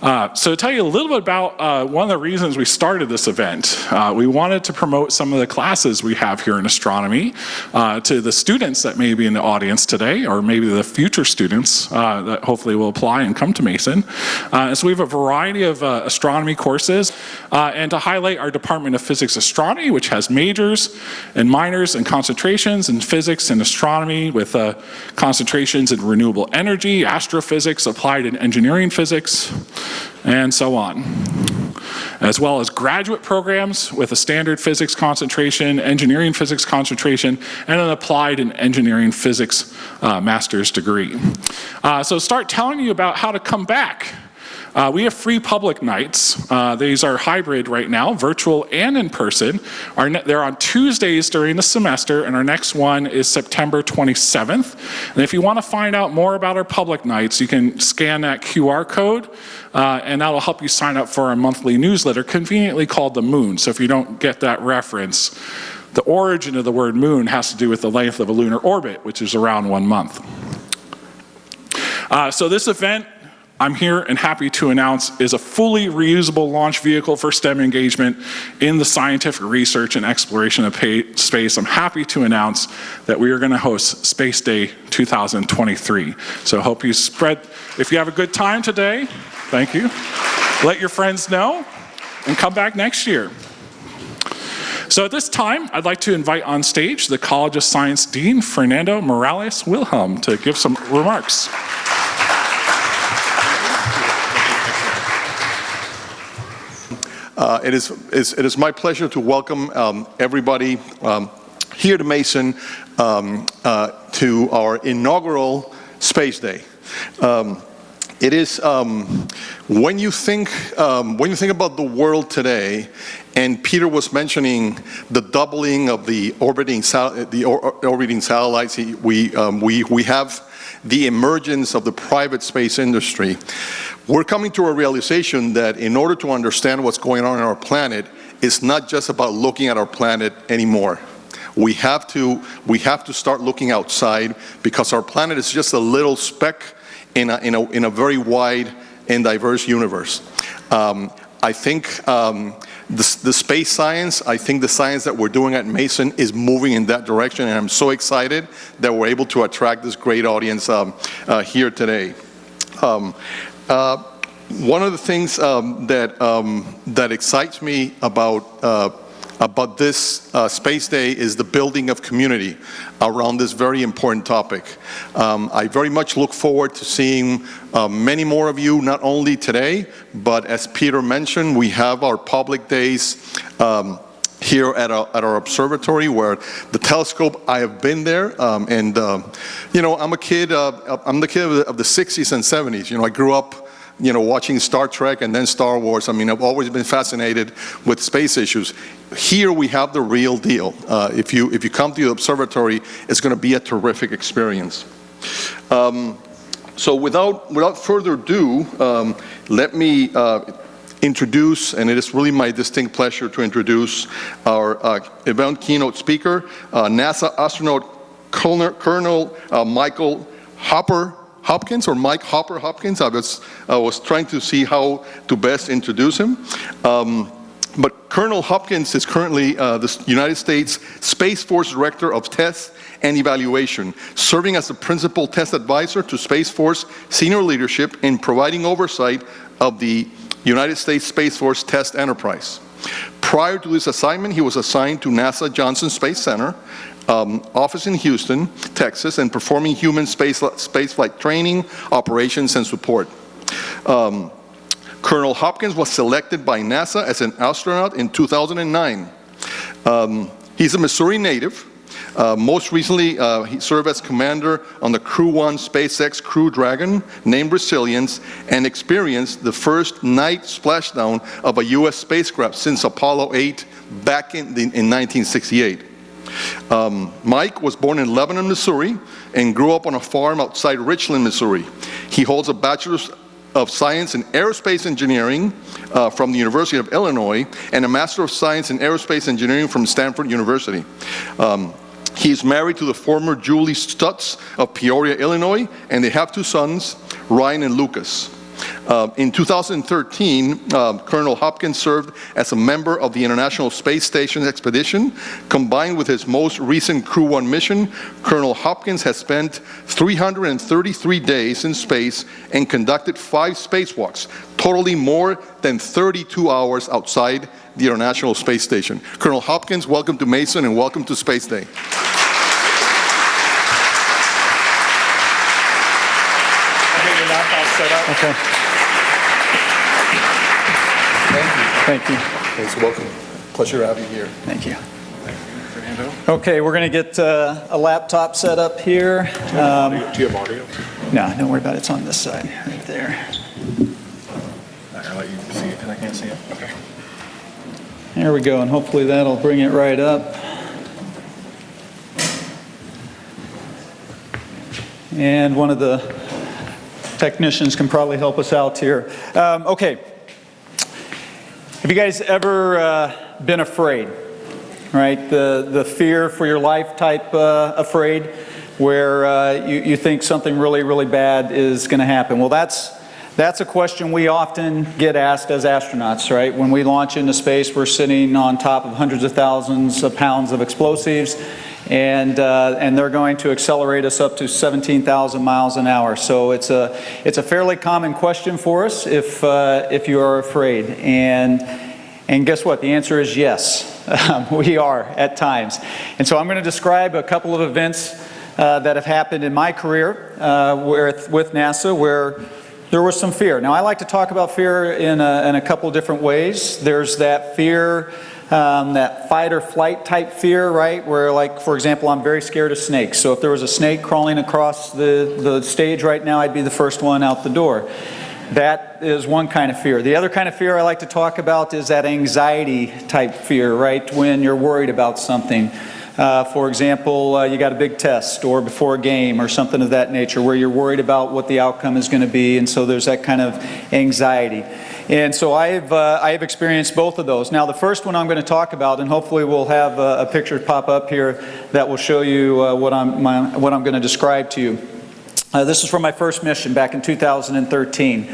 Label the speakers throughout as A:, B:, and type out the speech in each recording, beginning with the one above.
A: So to tell you a little bit about one of the reasons we started this event, we wanted to promote some of the classes we have here in astronomy to the students that may be in the audience today, or maybe the future students that hopefully will apply and come to Mason. So we have a variety of astronomy courses, and to highlight our Department of Physics Astronomy, which has majors and minors and concentrations in physics and astronomy with concentrations in renewable energy, astrophysics, applied and engineering physics, and so on. As well as graduate programs with a standard physics concentration, engineering physics concentration, and an applied and engineering physics master's degree. So start telling you about how to come back. We have free public nights. These are hybrid right now, virtual and in person. They're on Tuesdays during the semester, and our next one is September 27th. And if you want to find out more about our public nights, you can scan that QR code, and that'll help you sign up for our monthly newsletter, conveniently called The Moon. So if you don't get that reference, the origin of the word moon has to do with the length of a lunar orbit, which is around 1 month. So this event, I'm here and happy to announce, is a fully reusable launch vehicle for STEM engagement in the scientific research and exploration of space. I'm happy to announce that we are going to host Space Day 2023. So hope you spread, if you have a good time today, thank you. Let your friends know and come back next year. So at this time, I'd like to invite on stage the College of Science Dean, Fernando Morales Wilhelm, to give some remarks.
B: It is my pleasure to welcome everybody here to Mason to our inaugural Space Day. It is when you think about the world today, and Peter was mentioning the doubling of the orbiting satellites. We have the emergence of the private space industry. We're coming to a realization that in order to understand what's going on our planet, it's not just about looking at our planet anymore. We have to start looking outside, because our planet is just a little speck in a very wide and diverse universe. I think the space science, I think the science that we're doing at Mason is moving in that direction, and I'm so excited that we're able to attract this great audience here today. One of the things that excites me about this Space Day is the building of community around this very important topic. I very much look forward to seeing many more of you, not only today, but as Peter mentioned, we have our public days here at our observatory, where the telescope, I have been there, and you know, I'm the kid of the 60s and 70s. You know, I grew up, you know, watching Star Trek and then Star Wars. I mean, I've always been fascinated with space issues. Here we have the real deal. If you come to the observatory, it's going to be a terrific experience. So without further ado, let me introduce, and it is really my distinct pleasure to introduce our event keynote speaker, NASA astronaut Colonel Michael Hopkins, or Mike Hopper Hopkins. I was trying to see how to best introduce him. But Colonel Hopkins is currently the United States Space Force Director of Test and Evaluation, serving as the principal test advisor to Space Force senior leadership and providing oversight of the United States Space Force test enterprise. Prior to this assignment, he was assigned to NASA Johnson Space Center, office in Houston, Texas, and performing human spaceflight training, operations, and support. Colonel Hopkins was selected by NASA as an astronaut in 2009. He's a Missouri native. Most recently, he served as commander on the Crew 1 SpaceX Crew Dragon, named Resilience, and experienced the first night splashdown of a U.S. spacecraft since Apollo 8 back in 1968. Mike was born in Lebanon, Missouri, and grew up on a farm outside Richland, Missouri. He holds a Bachelor's of Science in Aerospace Engineering from the University of Illinois, and a Master of Science in Aerospace Engineering from Stanford University. He's married to the former Julie Stutz of Peoria, Illinois, and they have two sons, Ryan and Lucas. In 2013, Colonel Hopkins served as a member of the International Space Station expedition. Combined with his most recent Crew 1 mission, Colonel Hopkins has spent 333 days in space and conducted 5 spacewalks, totaling more than 32 hours outside the International Space Station. Colonel Hopkins, welcome to Mason and welcome to Space Day.
C: Okay. Thank you.
B: Thanks, welcome. Pleasure to have you here.
C: Thank you. Okay, we're going to get a laptop set up here.
A: Do you have audio?
C: No, don't worry about it. It's on this side, right there.
A: I'll let you see it because I can't see it. Okay.
C: There we go, and hopefully that'll bring it right up. And one of the technicians can probably help us out here. Okay. Have you guys ever been afraid? Right? The fear for your life type afraid, where you think something really, really bad is going to happen. Well, that's a question we often get asked as astronauts, right? When we launch into space, we're sitting on top of hundreds of thousands of pounds of explosives, and they're going to accelerate us up to 17,000 miles an hour. So it's a fairly common question for us if you are afraid. And guess what? The answer is yes. We are at times. And so I'm going to describe a couple of events that have happened in my career with NASA where there was some fear. Now, I like to talk about fear in a couple different ways. There's that fear, that fight or flight type fear, right? Where, like, for example, I'm very scared of snakes. So if there was a snake crawling across the stage right now, I'd be the first one out the door. That is one kind of fear. The other kind of fear I like to talk about is that anxiety type fear, right? When you're worried about something. For example, you got a big test or before a game or something of that nature where you're worried about what the outcome is going to be, and so there's that kind of anxiety. And so I've experienced both of those. Now, the first one I'm going to talk about, and hopefully we'll have a picture pop up here that will show you what I'm going to describe to you. This is from my first mission back in 2013,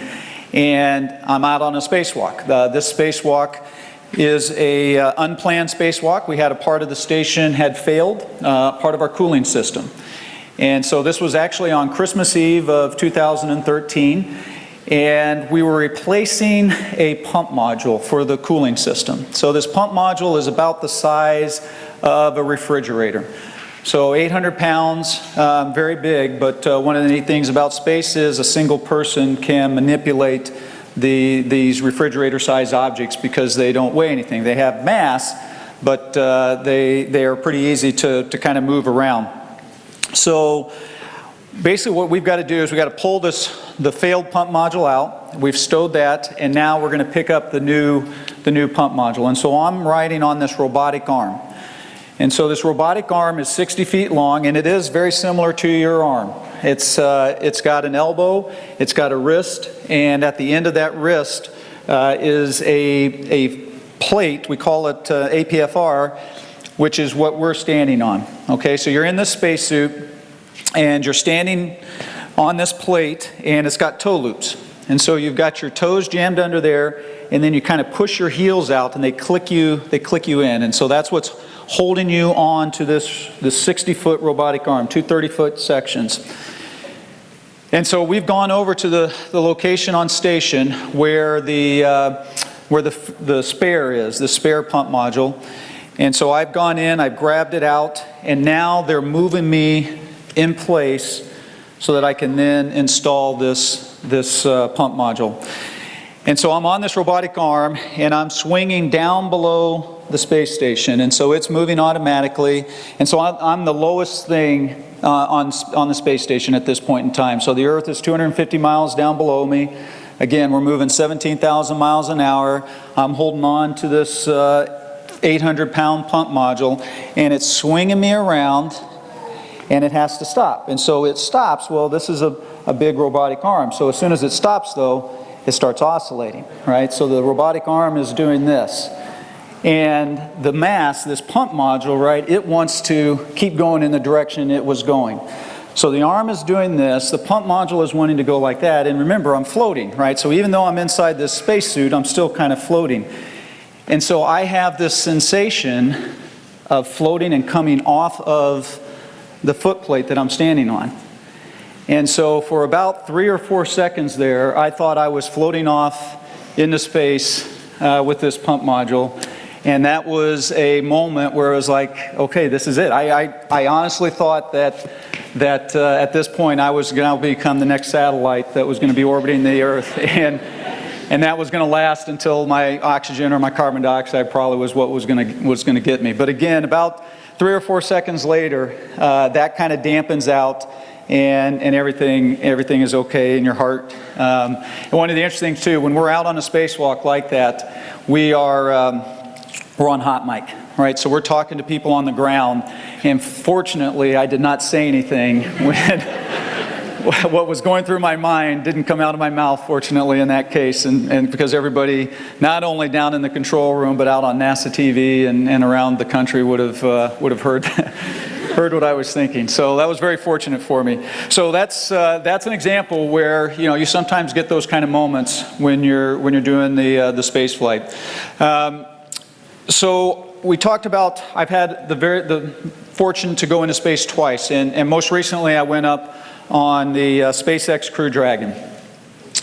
C: and I'm out on a spacewalk. This spacewalk is a unplanned spacewalk. We had a part of the station had failed, part of our cooling system. And so this was actually on Christmas Eve of 2013, and we were replacing a pump module for the cooling system. So this pump module is about the size of a refrigerator. So 800 pounds, very big, but one of the neat things about space is a single person can manipulate these refrigerator-sized objects because they don't weigh anything. They have mass, but they are pretty easy to kind of move around. So basically what we've got to do is we've got to pull the failed pump module out. We've stowed that, and now we're going to pick up the new pump module. And so I'm riding on this robotic arm. And so this robotic arm is 60 feet long, and it is very similar to your arm. It's got an elbow, it's got a wrist, and at the end of that wrist is a plate, we call it APFR, which is what we're standing on. Okay, so you're in this spacesuit, and you're standing on this plate, and it's got toe loops. And so you've got your toes jammed under there, and then you kind of push your heels out, and they click you in. And so that's what's holding you on to this 60-foot robotic arm, two 30-foot sections. And so we've gone over to the location on station where the spare is, the spare pump module. And so I've gone in, I've grabbed it out, and now they're moving me in place so that I can then install this pump module. And so I'm on this robotic arm, and I'm swinging down below the space station, and so it's moving automatically. And so I'm the lowest thing on the space station at this point in time. So the Earth is 250 miles down below me. Again, we're moving 17,000 miles an hour. I'm holding on to this 800-pound pump module, and it's swinging me around, and it has to stop. And so it stops. Well, this is a big robotic arm. So as soon as it stops, though, it starts oscillating, right? So the robotic arm is doing this. And the mass, this pump module, right, it wants to keep going in the direction it was going. So the arm is doing this, the pump module is wanting to go like that, and remember, I'm floating, right? So even though I'm inside this spacesuit, I'm still kind of floating. And so I have this sensation of floating and coming off of the foot plate that I'm standing on. And so for about 3 or 4 seconds there, I thought I was floating off into space with this pump module. And that was a moment where it was like, okay, this is it. I honestly thought that at this point I was going to become the next satellite that was going to be orbiting the Earth. And that was going to last until my oxygen or my carbon dioxide probably was what was going to get me. But again, about 3 or 4 seconds later, that kind of dampens out, and everything is okay in your heart. And one of the interesting things too, when we're out on a spacewalk like that, we're on hot mic, right? So we're talking to people on the ground, and fortunately I did not say anything when what was going through my mind didn't come out of my mouth, fortunately, in that case, and because everybody, not only down in the control room, but out on NASA TV and around the country would have heard heard what I was thinking. So that was very fortunate for me. So that's an example where you sometimes get those kind of moments when you're doing the space flight. So we talked about, I've had the fortune to go into space twice, and most recently I went up on the SpaceX Crew Dragon.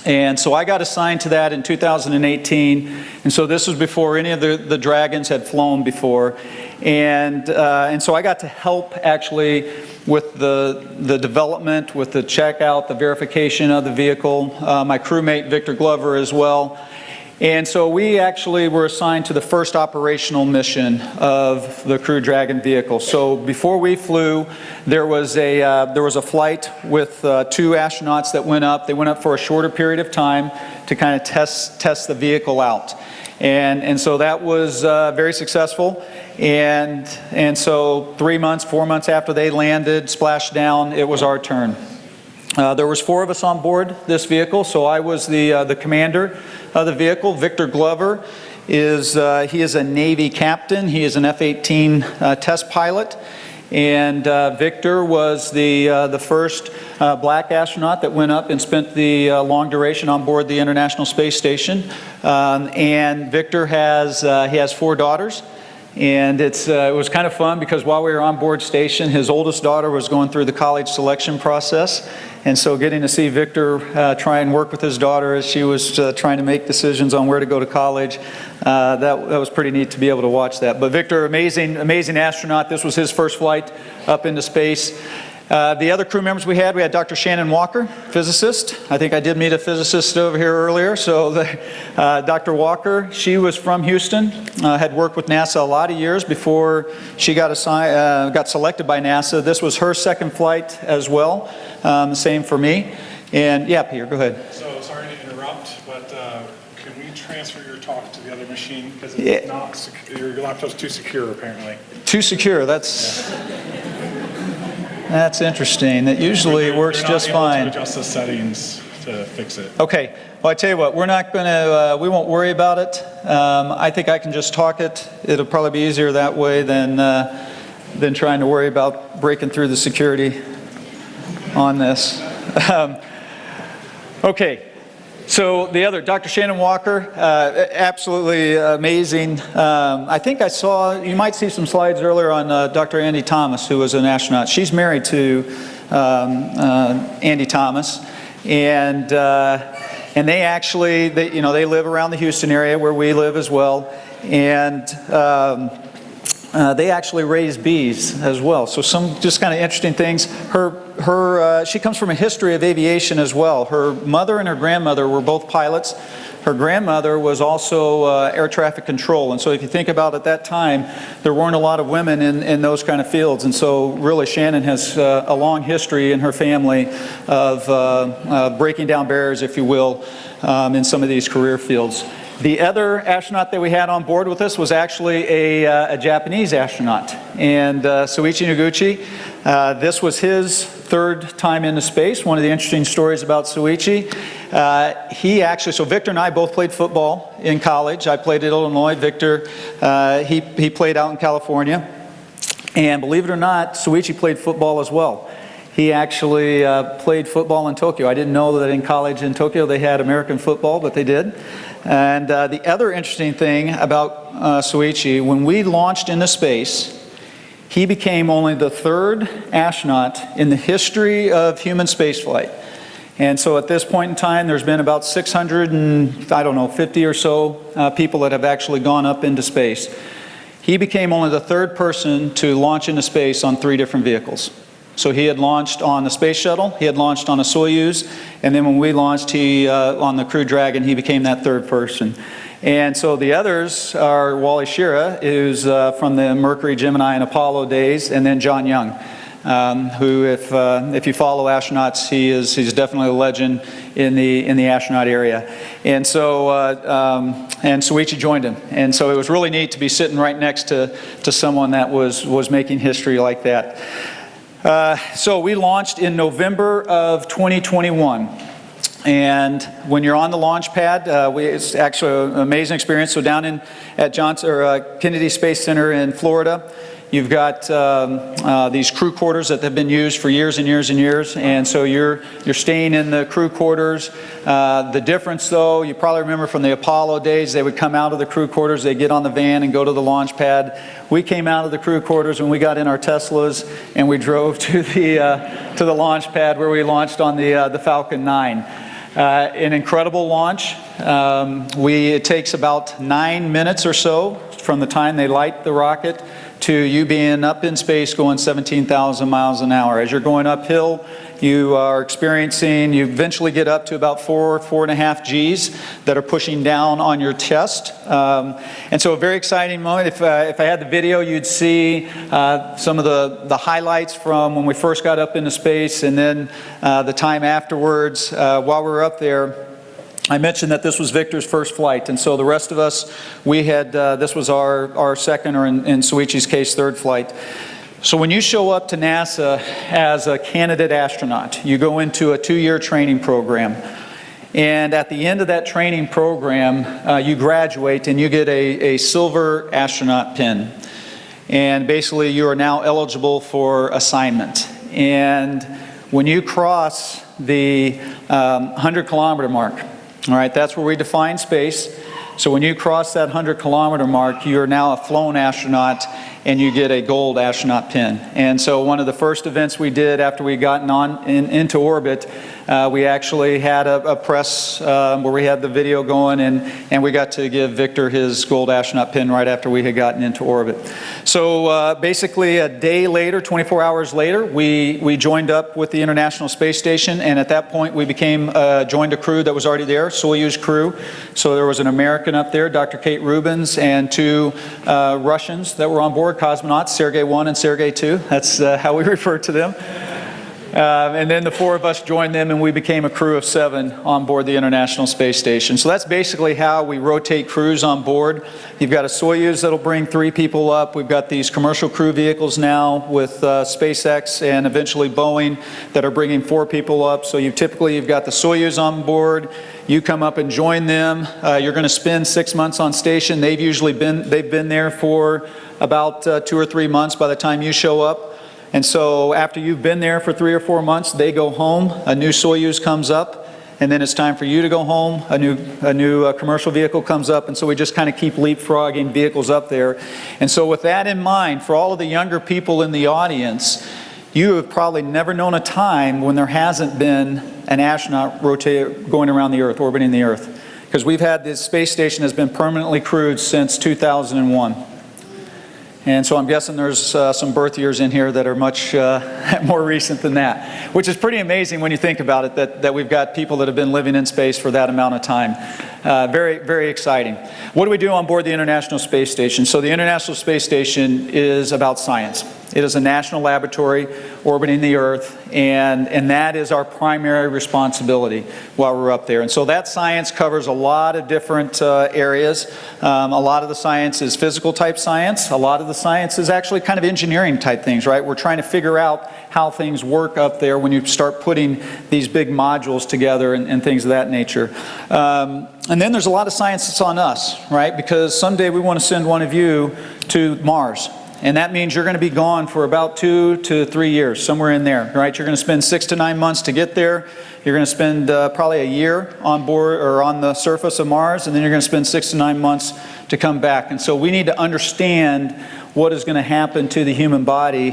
C: And so I got assigned to that in 2018, and so this was before any of the Dragons had flown before. And so I got to help actually with the development, with the checkout, the verification of the vehicle, my crewmate Victor Glover as well. And so we actually were assigned to the first operational mission of the Crew Dragon vehicle. So before we flew, there was a flight with 2 astronauts that went up. They went up for a shorter period of time to kind of test the vehicle out. And so that was very successful. And so 3 months, 4 months after they landed, splashed down, it was our turn. There was 4 of us on board this vehicle, so I was the commander of the vehicle. Victor Glover is a Navy captain. He is an F-18 test pilot, and Victor was the first black astronaut that went up and spent the long duration on board the International Space Station. And Victor has 4 daughters. And it was kind of fun because while we were on board station, his oldest daughter was going through the college selection process. And so getting to see Victor try and work with his daughter as she was trying to make decisions on where to go to college, that was pretty neat to be able to watch that. But Victor, amazing astronaut. This was his first flight up into space. The other crew members we had Dr. Shannon Walker, physicist. I think I did meet a physicist over here earlier. So Dr. Walker, she was from Houston, had worked with NASA a lot of years before she got selected by NASA. This was her second flight as well, same for me. And yeah, Peter, go ahead.
A: So sorry to interrupt, but can we transfer your talk to the other machine? Because it's not your laptop's too secure, apparently.
C: Too secure, That's interesting. That usually works just fine.
A: To adjust the settings to fix it.
C: Okay. Well, I tell you what, we're not going to. We won't worry about it. I think I can just talk it. It'll probably be easier that way than trying to worry about breaking through the security on this. Okay. So the other, Dr. Shannon Walker, absolutely amazing. I think I saw, you might see some slides earlier on Dr. Andy Thomas, who was an astronaut. She's married to Andy Thomas, and they actually, they live around the Houston area where we live as well, and they actually raise bees as well. So some just kind of interesting things. She comes from a history of aviation as well. Her mother and her grandmother were both pilots. Her grandmother was also air traffic control. And so if you think about at that time, there weren't a lot of women in those kind of fields. And so really Shannon has a long history in her family of breaking down barriers, if you will, in some of these career fields. The other astronaut that we had on board with us was actually a Japanese astronaut, and Soichi Noguchi. This was his 3rd time into space. One of the interesting stories about Soichi, so Victor and I both played football in college. I played at Illinois. Victor, he played out in California. And believe it or not, Soichi played football as well. He actually played football in Tokyo. I didn't know that in college in Tokyo they had American football, but they did. And the other interesting thing about Soichi, when we launched into space, he became only the third astronaut in the history of human spaceflight. And so at this point in time, there's been about 650 or so people that have actually gone up into space. He became only the third person to launch into space on 3 different vehicles. So he had launched on the Space Shuttle, he had launched on a Soyuz, and then when we launched on the Crew Dragon, he became that third person. And so the others are Wally Schirra, who's from the Mercury, Gemini, and Apollo days, and then John Young, who, if you follow astronauts, he's definitely a legend in the astronaut area. And so and Soichi joined him, and so it was really neat to be sitting right next to someone that was making history like that. So we launched in November of 2021. And when you're on the launch pad, it's actually an amazing experience. So down at Kennedy Space Center in Florida, you've got these crew quarters that have been used for years and years and years. And so you're staying in the crew quarters. The difference, though, you probably remember from the Apollo days, they would come out of the crew quarters, they'd get on the van and go to the launch pad. We came out of the crew quarters when we got in our Teslas and we drove to the launch pad where we launched on the Falcon 9. An incredible launch. It takes about 9 minutes or so from the time they light the rocket to you being up in space going 17,000 miles an hour. As you're going uphill, you eventually get up to about 4.5 Gs that are pushing down on your chest. And so a very exciting moment. If I had the video, you'd see some of the highlights from when we first got up into space and then the time afterwards. While we were up there, I mentioned that this was Victor's first flight, and so the rest of us, this was our second, or in Soichi's case, third flight. So when you show up to NASA as a candidate astronaut, you go into a 2-year training program. And at the end of that training program, you graduate and you get a silver astronaut pin. And basically you are now eligible for assignment. And when you cross the 100-kilometer mark, all right, that's where we define space. So when you cross that 100-kilometer mark, you're now a flown astronaut and you get a gold astronaut pin. And so one of the first events we did after we gotten into orbit, we actually had a press where we had the video going, and we got to give Victor his gold astronaut pin right after we had gotten into orbit. So basically a day later, 24 hours later, we joined up with the International Space Station, and at that point we joined a crew that was already there, Soyuz crew. So there was an American up there, Dr. Kate Rubins, and 2 Russians that were on board, cosmonauts, Sergei 1 and Sergei 2. That's how we refer to them. And then the 4 of us joined them and we became a crew of 7 on board the International Space Station. So that's basically how we rotate crews on board. You've got a Soyuz that'll bring 3 people up. We've got these commercial crew vehicles now with SpaceX and eventually Boeing that are bringing 4 people up. So you've got the Soyuz on board. You come up and join them. You're going to spend 6 months on station. They've been there for about 2 or 3 months by the time you show up. And so after you've been there for 3 or 4 months, they go home, a new Soyuz comes up, and then it's time for you to go home, a new commercial vehicle comes up, and so we just kind of keep leapfrogging vehicles up there. And so with that in mind, for all of the younger people in the audience, you have probably never known a time when there hasn't been an astronaut going around the Earth, orbiting the Earth. Because we've had this space station has been permanently crewed since 2001. And so I'm guessing there's some birth years in here that are much more recent than that, which is pretty amazing when you think about it, that we've got people that have been living in space for that amount of time. Very, very exciting. What do we do on board the International Space Station? So the International Space Station is about science. It is a national laboratory orbiting the Earth, and that is our primary responsibility while we're up there. And so that science covers a lot of different areas. A lot of the science is physical type science. A lot of the science is actually kind of engineering type things, right? We're trying to figure out how things work up there when you start putting these big modules together and things of that nature. And then there's a lot of science that's on us, right? Because someday we want to send one of you to Mars. And that means you're going to be gone for about 2 to 3 years, somewhere in there, right? You're going to spend 6 to 9 months to get there. You're going to spend probably a year on board or on the surface of Mars, and then you're going to spend 6 to 9 months to come back. And so we need to understand what is going to happen to the human body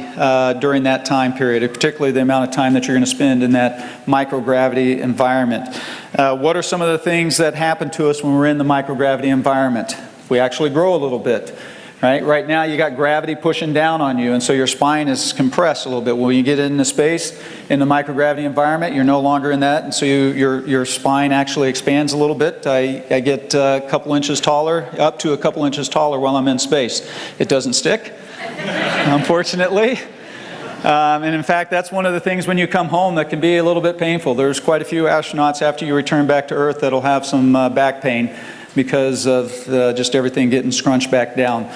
C: during that time period, particularly the amount of time that you're going to spend in that microgravity environment. What are some of the things that happen to us when we're in the microgravity environment? We actually grow a little bit. Right now you got gravity pushing down on you, and so your spine is compressed a little bit. When you get into space, in the microgravity environment, you're no longer in that, and so your spine actually expands a little bit. I get a couple inches taller, up to a couple inches taller while I'm in space. It doesn't stick, unfortunately. And in fact, that's one of the things when you come home that can be a little bit painful. There's quite a few astronauts after you return back to Earth that'll have some back pain because of just everything getting scrunched back down.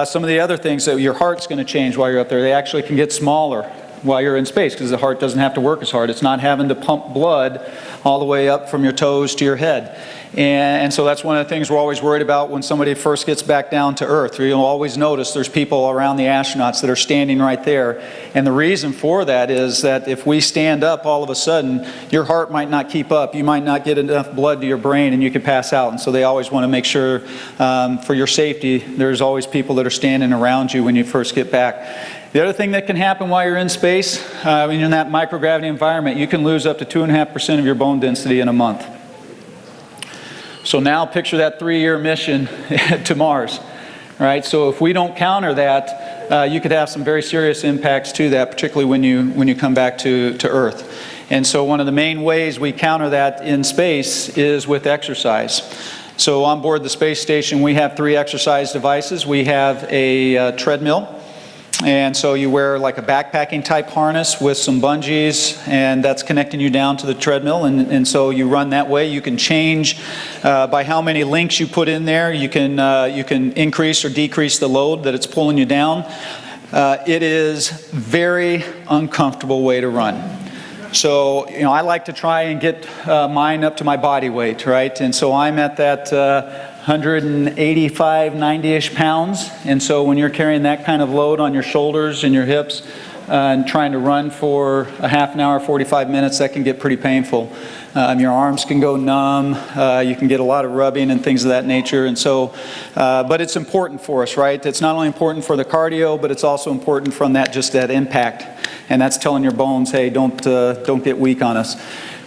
C: Some of the other things, that your heart's going to change while you're up there. They actually can get smaller while you're in space because the heart doesn't have to work as hard. It's not having to pump blood all the way up from your toes to your head. And so that's one of the things we're always worried about when somebody first gets back down to Earth. You'll always notice there's people around the astronauts that are standing right there. And the reason for that is that if we stand up all of a sudden, your heart might not keep up. You might not get enough blood to your brain and you could pass out. And so they always want to make sure for your safety, there's always people that are standing around you when you first get back. The other thing that can happen while you're in space, when you're in that microgravity environment, you can lose up to 2.5% of your bone density in a month. So now picture that 3-year mission to Mars, right? So if we don't counter that, you could have some very serious impacts to that, particularly when you come back to Earth. And so one of the main ways we counter that in space is with exercise. So on board the space station, we have 3 exercise devices. We have a treadmill. And so you wear like a backpacking type harness with some bungees, and that's connecting you down to the treadmill, and so you run that way. You can change by how many links you put in there. You can increase or decrease the load that it's pulling you down. It is very uncomfortable way to run. So, I like to try and get mine up to my body weight, right? And so I'm at that 185, 90-ish pounds. And so when you're carrying that kind of load on your shoulders and your hips and trying to run for a half an hour, 45 minutes, that can get pretty painful. Your arms can go numb. You can get a lot of rubbing and things of that nature. And so, but it's important for us, right? It's not only important for the cardio, but it's also important from just that impact. And that's telling your bones, hey, don't get weak on us.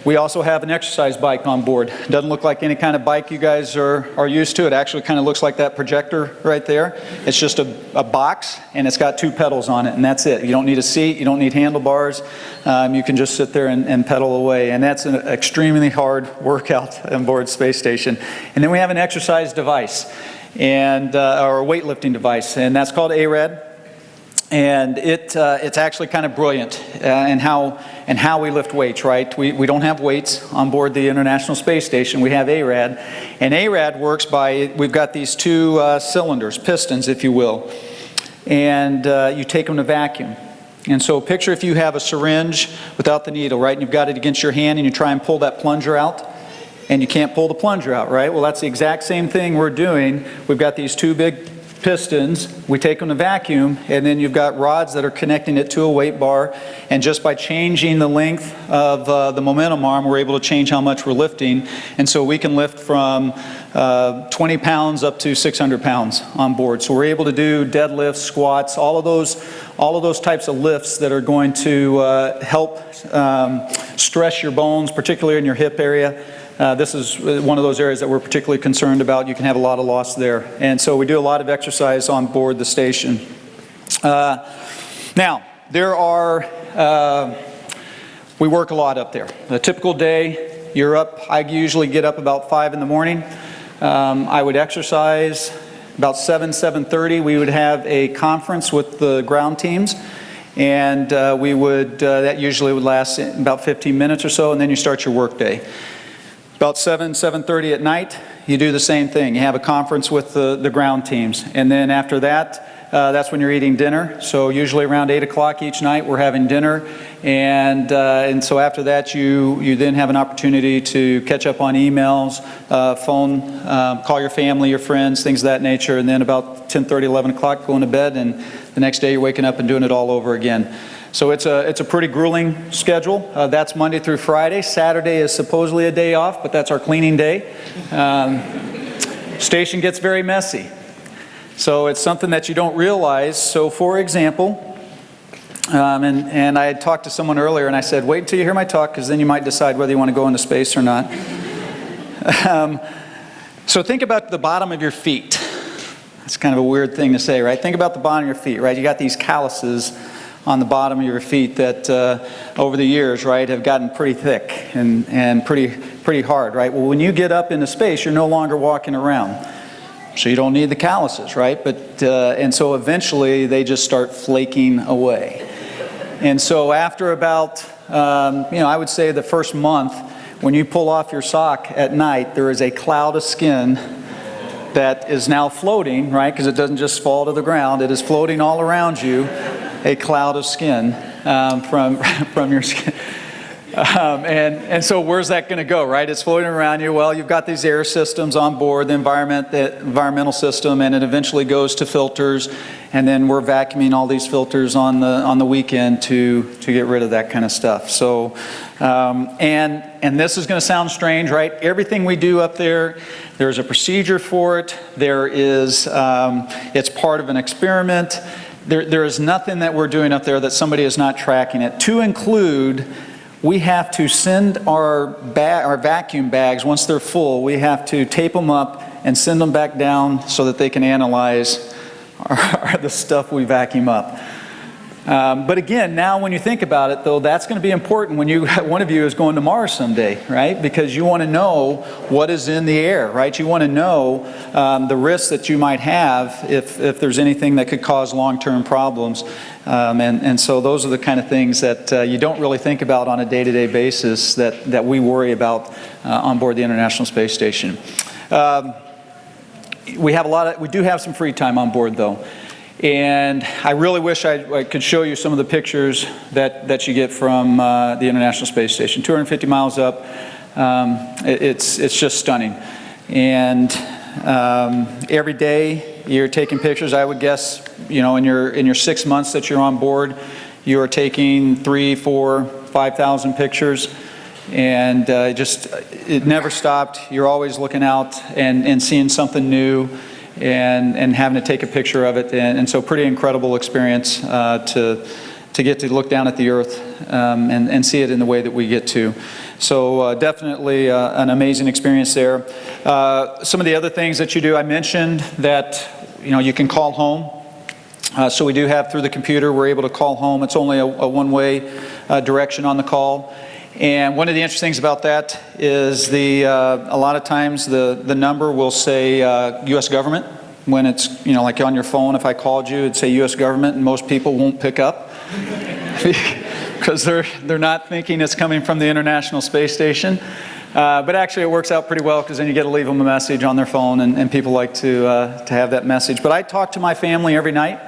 C: We also have an exercise bike on board. It doesn't look like any kind of bike you guys are used to. It actually kind of looks like that projector right there. It's just a box, and it's got 2 pedals on it, and that's it. You don't need a seat. You don't need handlebars. You can just sit there and pedal away, and that's an extremely hard workout on board space station. And then we have an exercise device, and or a weightlifting device, and that's called ARAD. And it's actually kind of brilliant in how we lift weights, right? We don't have weights on board the International Space Station. We have ARAD. And ARAD works by, we've got these 2 cylinders, pistons, if you will. And you take them to vacuum. And so picture if you have a syringe without the needle, right? And you've got it against your hand and you try and pull that plunger out. And you can't pull the plunger out, right? Well, that's the exact same thing we're doing. We've got these 2 big pistons, we take them to vacuum, and then you've got rods that are connecting it to a weight bar, and just by changing the length of the momentum arm, we're able to change how much we're lifting, and so we can lift from 20 pounds up to 600 pounds on board. So we're able to do deadlifts, squats, all of those types of lifts that are going to help stress your bones, particularly in your hip area. This is one of those areas that we're particularly concerned about. You can have a lot of loss there. And so we do a lot of exercise on board the station. Now, we work a lot up there. A typical day, you're up, I usually get up about 5 in the morning. I would exercise about 7:30. We would have a conference with the ground teams. And that usually would last about 15 minutes or so, and then you start your work day. About 7:30 at night, you do the same thing. You have a conference with the ground teams. And then after that, that's when you're eating dinner. So usually around 8 o'clock each night, we're having dinner. And so after that, you then have an opportunity to catch up on emails, phone, call your family, your friends, things of that nature. And then about 10:30, 11 o'clock, going to bed. And the next day you're waking up and doing it all over again. So it's a pretty grueling schedule. That's Monday through Friday. Saturday is supposedly a day off, but that's our cleaning day. Station gets very messy. So it's something that you don't realize. So for example, and I had talked to someone earlier and I said, wait until you hear my talk because then you might decide whether you want to go into space or not. So think about the bottom of your feet. That's kind of a weird thing to say, right? Think about the bottom of your feet, right? You got these calluses on the bottom of your feet that over the years, right, have gotten pretty thick and pretty hard, right? Well, when you get up into space, you're no longer walking around. So you don't need the calluses, right? But and so eventually they just start flaking away. And so after about, I would say the first month, when you pull off your sock at night, there is a cloud of skin that is now floating, right? Because it doesn't just fall to the ground. It is floating all around you, a cloud of skin from your skin. And so where's that going to go, right? It's floating around you. Well, you've got these air systems on board, the environmental system, and it eventually goes to filters, and then we're vacuuming all these filters on the weekend to get rid of that kind of stuff. So, and this is going to sound strange, right? Everything we do up there, there's a procedure for it. There is, it's part of an experiment. There is nothing that we're doing up there that somebody is not tracking it. To include, we have to send our vacuum bags, once they're full, we have to tape them up and send them back down so that they can analyze the stuff we vacuum up. But again, now when you think about it, though, that's going to be important when one of you is going to Mars someday, right? Because you want to know what is in the air, right? You want to know the risks that you might have if there's anything that could cause long-term problems. And so those are the kind of things that you don't really think about on a day-to-day basis that we worry about on board the International Space Station. We do have some free time on board, though. And I really wish I could show you some of the pictures that you get from the International Space Station. 250 miles up, it's just stunning. And every day you're taking pictures. I would guess, in your 6 months that you're on board, you are taking 3,000, 4,000, 5,000 pictures. And it never stopped. You're always looking out and seeing something new. And having to take a picture of it, and so pretty incredible experience to get to look down at the Earth and see it in the way that we get to. So definitely an amazing experience there. Some of the other things that you do, I mentioned that you can call home. So we do have through the computer, we're able to call home. It's only a one-way direction on the call. And one of the interesting things about that is a lot of times the number will say U.S. government when it's, like on your phone, if I called you, it'd say U.S. government, and most people won't pick up because they're not thinking it's coming from the International Space Station. But actually it works out pretty well because then you get to leave them a message on their phone, and people like to have that message. But I talk to my family every night.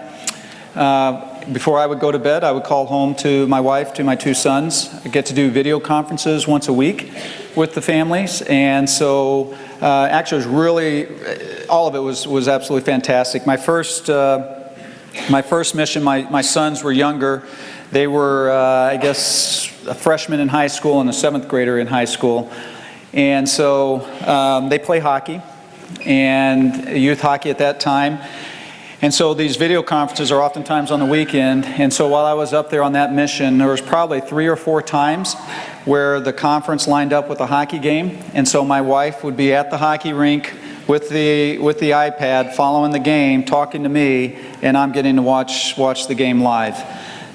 C: Before I would go to bed, I would call home to my wife, to my 2 sons. I get to do video conferences once a week with the families, and so actually it was really, all of it was absolutely fantastic. My first mission, my sons were younger. They were, I guess, a freshman in high school and a 7th grader in high school, and so they play hockey, and youth hockey at that time. And so these video conferences are oftentimes on the weekend, and so while I was up there on that mission, there was probably 3 or 4 times where the conference lined up with a hockey game, and so my wife would be at the hockey rink with the iPad following the game, talking to me, and I'm getting to watch the game live.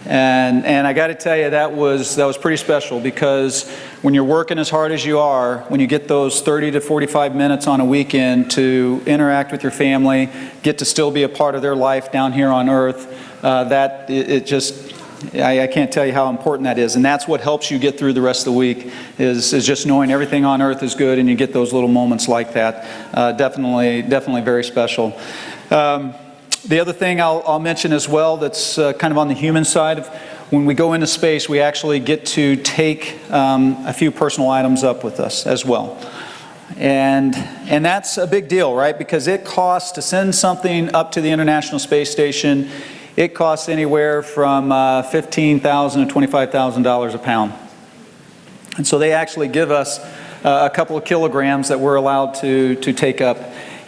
C: And I got to tell you, that was pretty special, because when you're working as hard as you are, when you get those 30 to 45 minutes on a weekend to interact with your family, get to still be a part of their life down here on Earth, I can't tell you how important that is. And that's what helps you get through the rest of the week, is just knowing everything on Earth is good, and you get those little moments like that. Definitely very special. The other thing I'll mention as well that's kind of on the human side, when we go into space, we actually get to take a few personal items up with us as well. And that's a big deal, right? Because it costs to send something up to the International Space Station. it costs anywhere from $15,000 to $25,000 a pound. And so they actually give us a couple of kilograms that we're allowed to take up.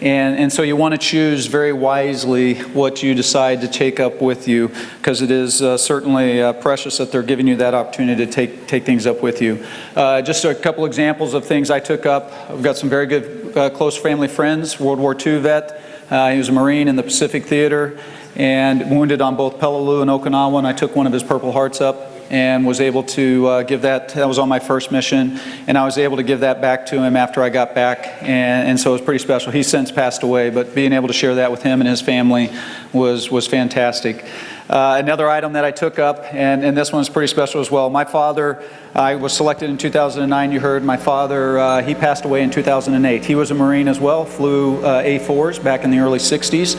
C: And so you want to choose very wisely what you decide to take up with you, because it is certainly precious that they're giving you that opportunity to take things up with you. Just a couple examples of things I took up. I've got some very good close family friends. World War II vet. He was a Marine in the Pacific Theater and wounded on both Peleliu and Okinawa, and I took one of his Purple Hearts up and was able to give that was on my first mission, and I was able to give that back to him after I got back, and so it was pretty special. He's since passed away, but being able to share that with him and his family was fantastic. Another item that I took up, and this one's pretty special as well. My father, I was selected in 2009, you heard. My father, he passed away in 2008. He was a Marine as well, flew A4s back in the early 60s,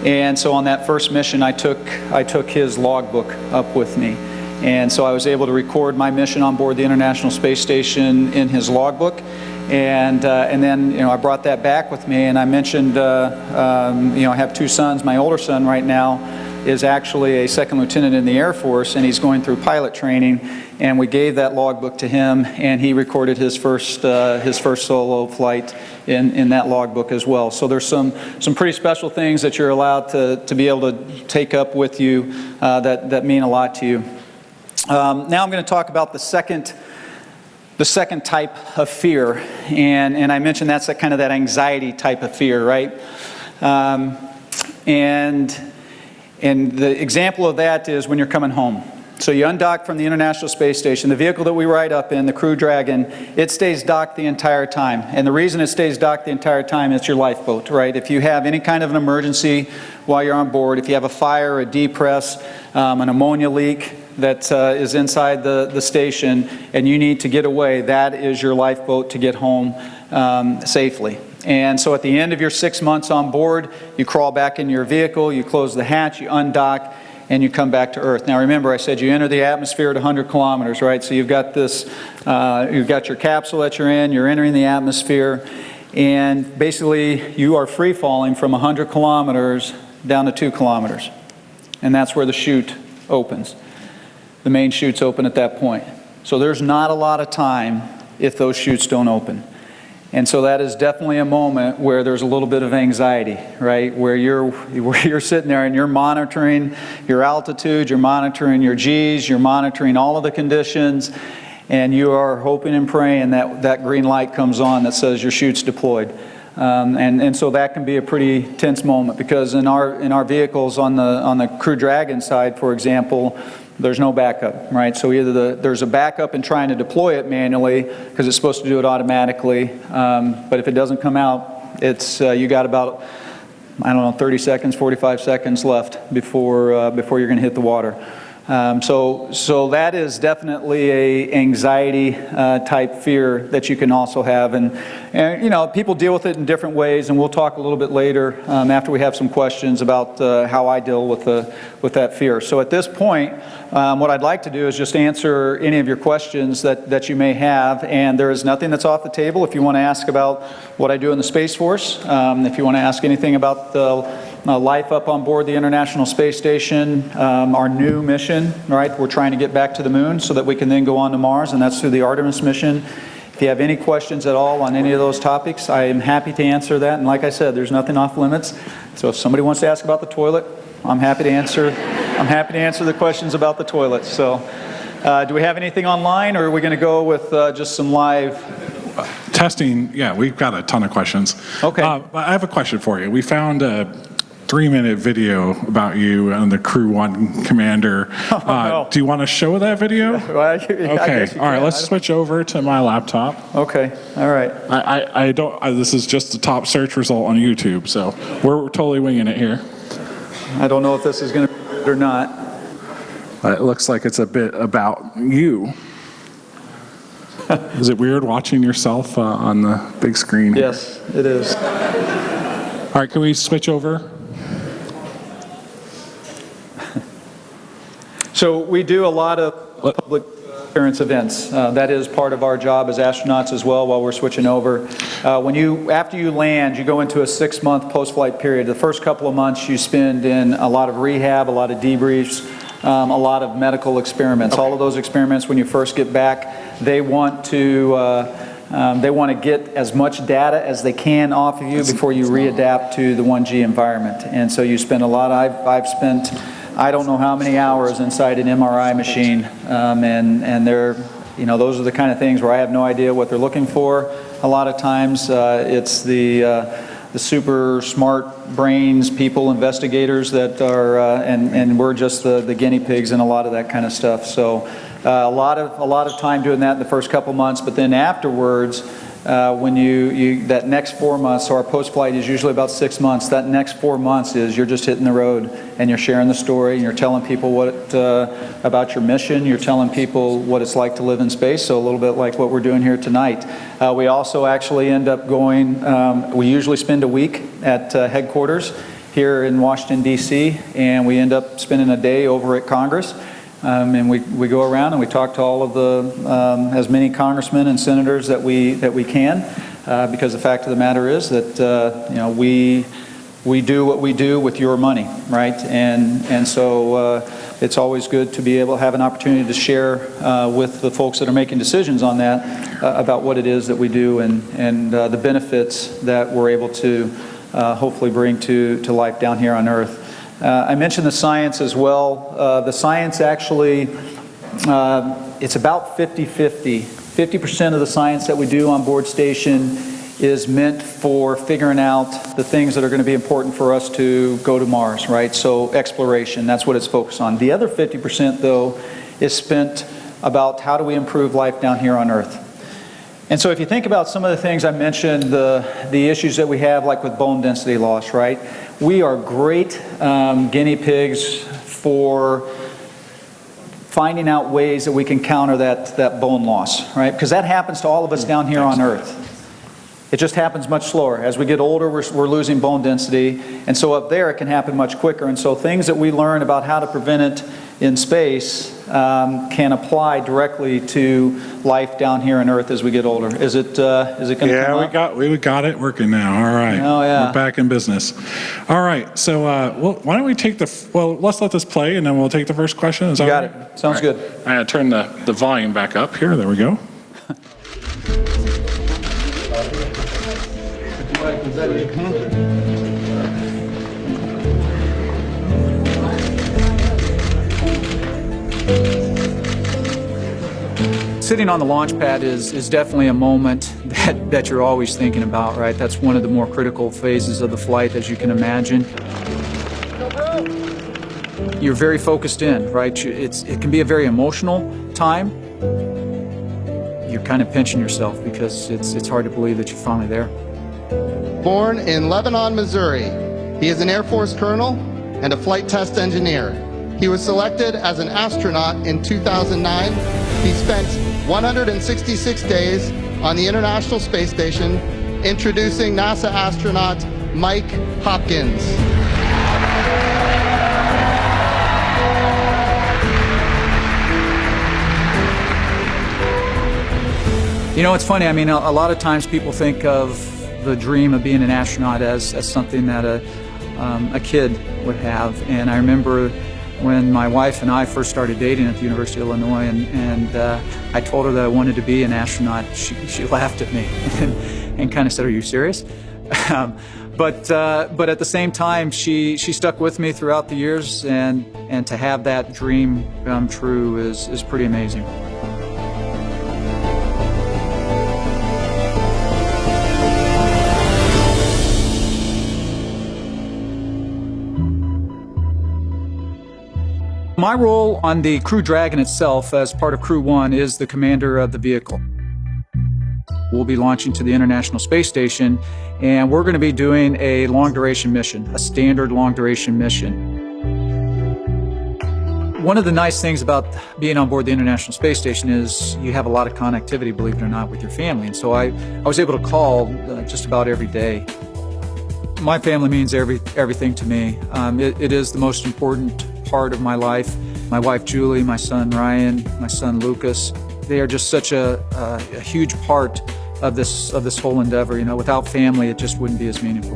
C: and so on that first mission I took his logbook up with me. And so I was able to record my mission on board the International Space Station in his logbook, and then I brought that back with me. And I mentioned I have two sons. My older son right now is actually a second lieutenant in the Air Force, and he's going through pilot training. And we gave that logbook to him, and he recorded his first solo flight in that logbook as well. So there's some pretty special things that you're allowed to be able to take up with you that mean a lot to you. Now I'm going to talk about the second type of fear, and I mentioned that's kind of that anxiety type of fear, right? And the example of that is when you're coming home. So you undock from the International Space Station. The vehicle that we ride up in, the Crew Dragon, it stays docked the entire time. And the reason it stays docked the entire time is your lifeboat, right? If you have any kind of an emergency while you're on board, if you have a fire, a depress, an ammonia leak that is inside the station, and you need to get away, that is your lifeboat to get home safely. And so at the end of your 6 months on board, you crawl back in your vehicle, you close the hatch, you undock, and you come back to Earth. Now remember, I said you enter the atmosphere at 100 kilometers, right? So you've got this, you've got your capsule that you're in, you're entering the atmosphere, and basically you are free falling from 100 kilometers down to 2 kilometers. And that's where the chute opens. The main chutes open at that point. So there's not a lot of time if those chutes don't open. And so that is definitely a moment where there's a little bit of anxiety, right? Where you're sitting there and you're monitoring your altitude, you're monitoring your G's, you're monitoring all of the conditions, and you are hoping and praying that that green light comes on that says your chute's deployed. And so that can be a pretty tense moment, because in our vehicles on the Crew Dragon side, for example, there's no backup, right? So either there's a backup in trying to deploy it manually, because it's supposed to do it automatically, but if it doesn't come out, it's you got about, I don't know, 30 seconds, 45 seconds left before you're going to hit the water. So that is definitely a anxiety type fear that you can also have, and people deal with it in different ways, and we'll talk a little bit later after we have some questions about how I deal with that fear. So at this point, what I'd like to do is just answer any of your questions that you may have, and there is nothing that's off the table. If you want to ask about what I do in the Space Force, if you want to ask anything about the life up on board the International Space Station, our new mission, right? We're trying to get back to the moon so that we can then go on to Mars, and that's through the Artemis mission. If you have any questions at all on any of those topics, I am happy to answer that. And like I said, there's nothing off limits. So if somebody wants to ask about the toilet, I'm happy to answer. I'm happy to answer the questions about the toilet. So do we have anything online, or are we going to go with just some live
A: testing? Yeah, we've got a ton of questions.
C: Okay.
A: I have a question for you. We found a 3-minute video about you and the Crew 1 commander.
C: Oh, no.
A: Do you want to show that video? Okay. All right. Let's switch over to my laptop.
C: Okay. All right.
A: I don't. This is just the top search result on YouTube, so we're totally winging it here.
C: I don't know if this is going to be good or not.
A: It looks like it's a bit about you. Is it weird watching yourself on the big screen here?
C: Yes, it is.
A: All right. Can we switch over?
C: So we do a lot of public experience events. That is part of our job as astronauts as well while we're switching over. After you land, you go into a 6-month post-flight period. The first couple of months you spend in a lot of rehab, a lot of debriefs, a lot of medical experiments. Okay. All of those experiments, when you first get back, they want to get as much data as they can off of you before you readapt to the 1G environment. And so you spend a lot. I've spent I don't know how many hours inside an MRI machine, and they're, those are the kind of things where I have no idea what they're looking for. A lot of times it's the super smart brains, people, investigators that are, and we're just the guinea pigs and a lot of that kind of stuff. So a lot of time doing that in the first couple months, but then afterwards, when that next 4 months, so our post-flight is usually about 6 months, that next 4 months is you're just hitting the road and you're sharing the story and you're telling people about your mission, you're telling people what it's like to live in space, so a little bit like what we're doing here tonight. We also actually end up going, we usually spend a week at headquarters here in Washington, D.C., and we end up spending a day over at Congress. And we go around and we talk to all of the as many congressmen and senators that we can, because the fact of the matter is that we do what we do with your money, right? And so it's always good to be able to have an opportunity to share with the folks that are making decisions on that about what it is that we do and the benefits that we're able to hopefully bring to life down here on Earth. I mentioned the science as well. The science actually, it's about 50-50. 50% of the science that we do on board station is meant for figuring out the things that are going to be important for us to go to Mars, right? So exploration, that's what it's focused on. The other 50% though is spent about how do we improve life down here on Earth. And so if you think about some of the things I mentioned, the issues that we have, like with bone density loss, right? We are great guinea pigs for finding out ways that we can counter that bone loss, right? Because that happens to all of us down here on Earth. It just happens much slower. As we get older, we're losing bone density, and so up there it can happen much quicker. And so things that we learn about how to prevent it in space can apply directly to life down here on Earth as we get older. Is it going to come up?
A: Yeah, we got it working now. All right.
C: Oh, yeah.
A: We're back in business. All right. So why don't we take let's let this play and then we'll take the first question. Is that
C: got
A: right?
C: it. Sounds good.
A: I gotta turn the volume back up here. There we go.
C: Sitting on the launch pad is definitely a moment that you're always thinking about, right? That's one of the more critical phases of the flight, as you can imagine. You're very focused in, right? It can be a very emotional time. You're kind of pinching yourself because it's hard to believe that you're finally there.
D: Born in Lebanon, Missouri, he is an Air Force colonel and a flight test engineer. He was selected as an astronaut in 2009. He spent 166 days on the International Space Station introducing NASA astronaut Mike Hopkins.
C: It's funny, I mean, a lot of times people think of the dream of being an astronaut as something that a kid would have. And I remember when my wife and I first started dating at the University of Illinois, and I told her that I wanted to be an astronaut. She laughed at me and kind of said, "Are you serious?" But at the same time, she stuck with me throughout the years, and to have that dream come true is pretty amazing. My role on the Crew Dragon itself, as part of Crew 1, is the commander of the vehicle. We'll be launching to the International Space Station, and we're going to be doing a long-duration mission, a standard long-duration mission. One of the nice things about being on board the International Space Station is you have a lot of connectivity, believe it or not, with your family. And so I was able to call just about every day. My family means everything to me. It is the most important part of my life. my wife Julie, my son Ryan, my son Lucas. They are just such a huge part of this whole endeavor. You know, without family, it just wouldn't be as meaningful.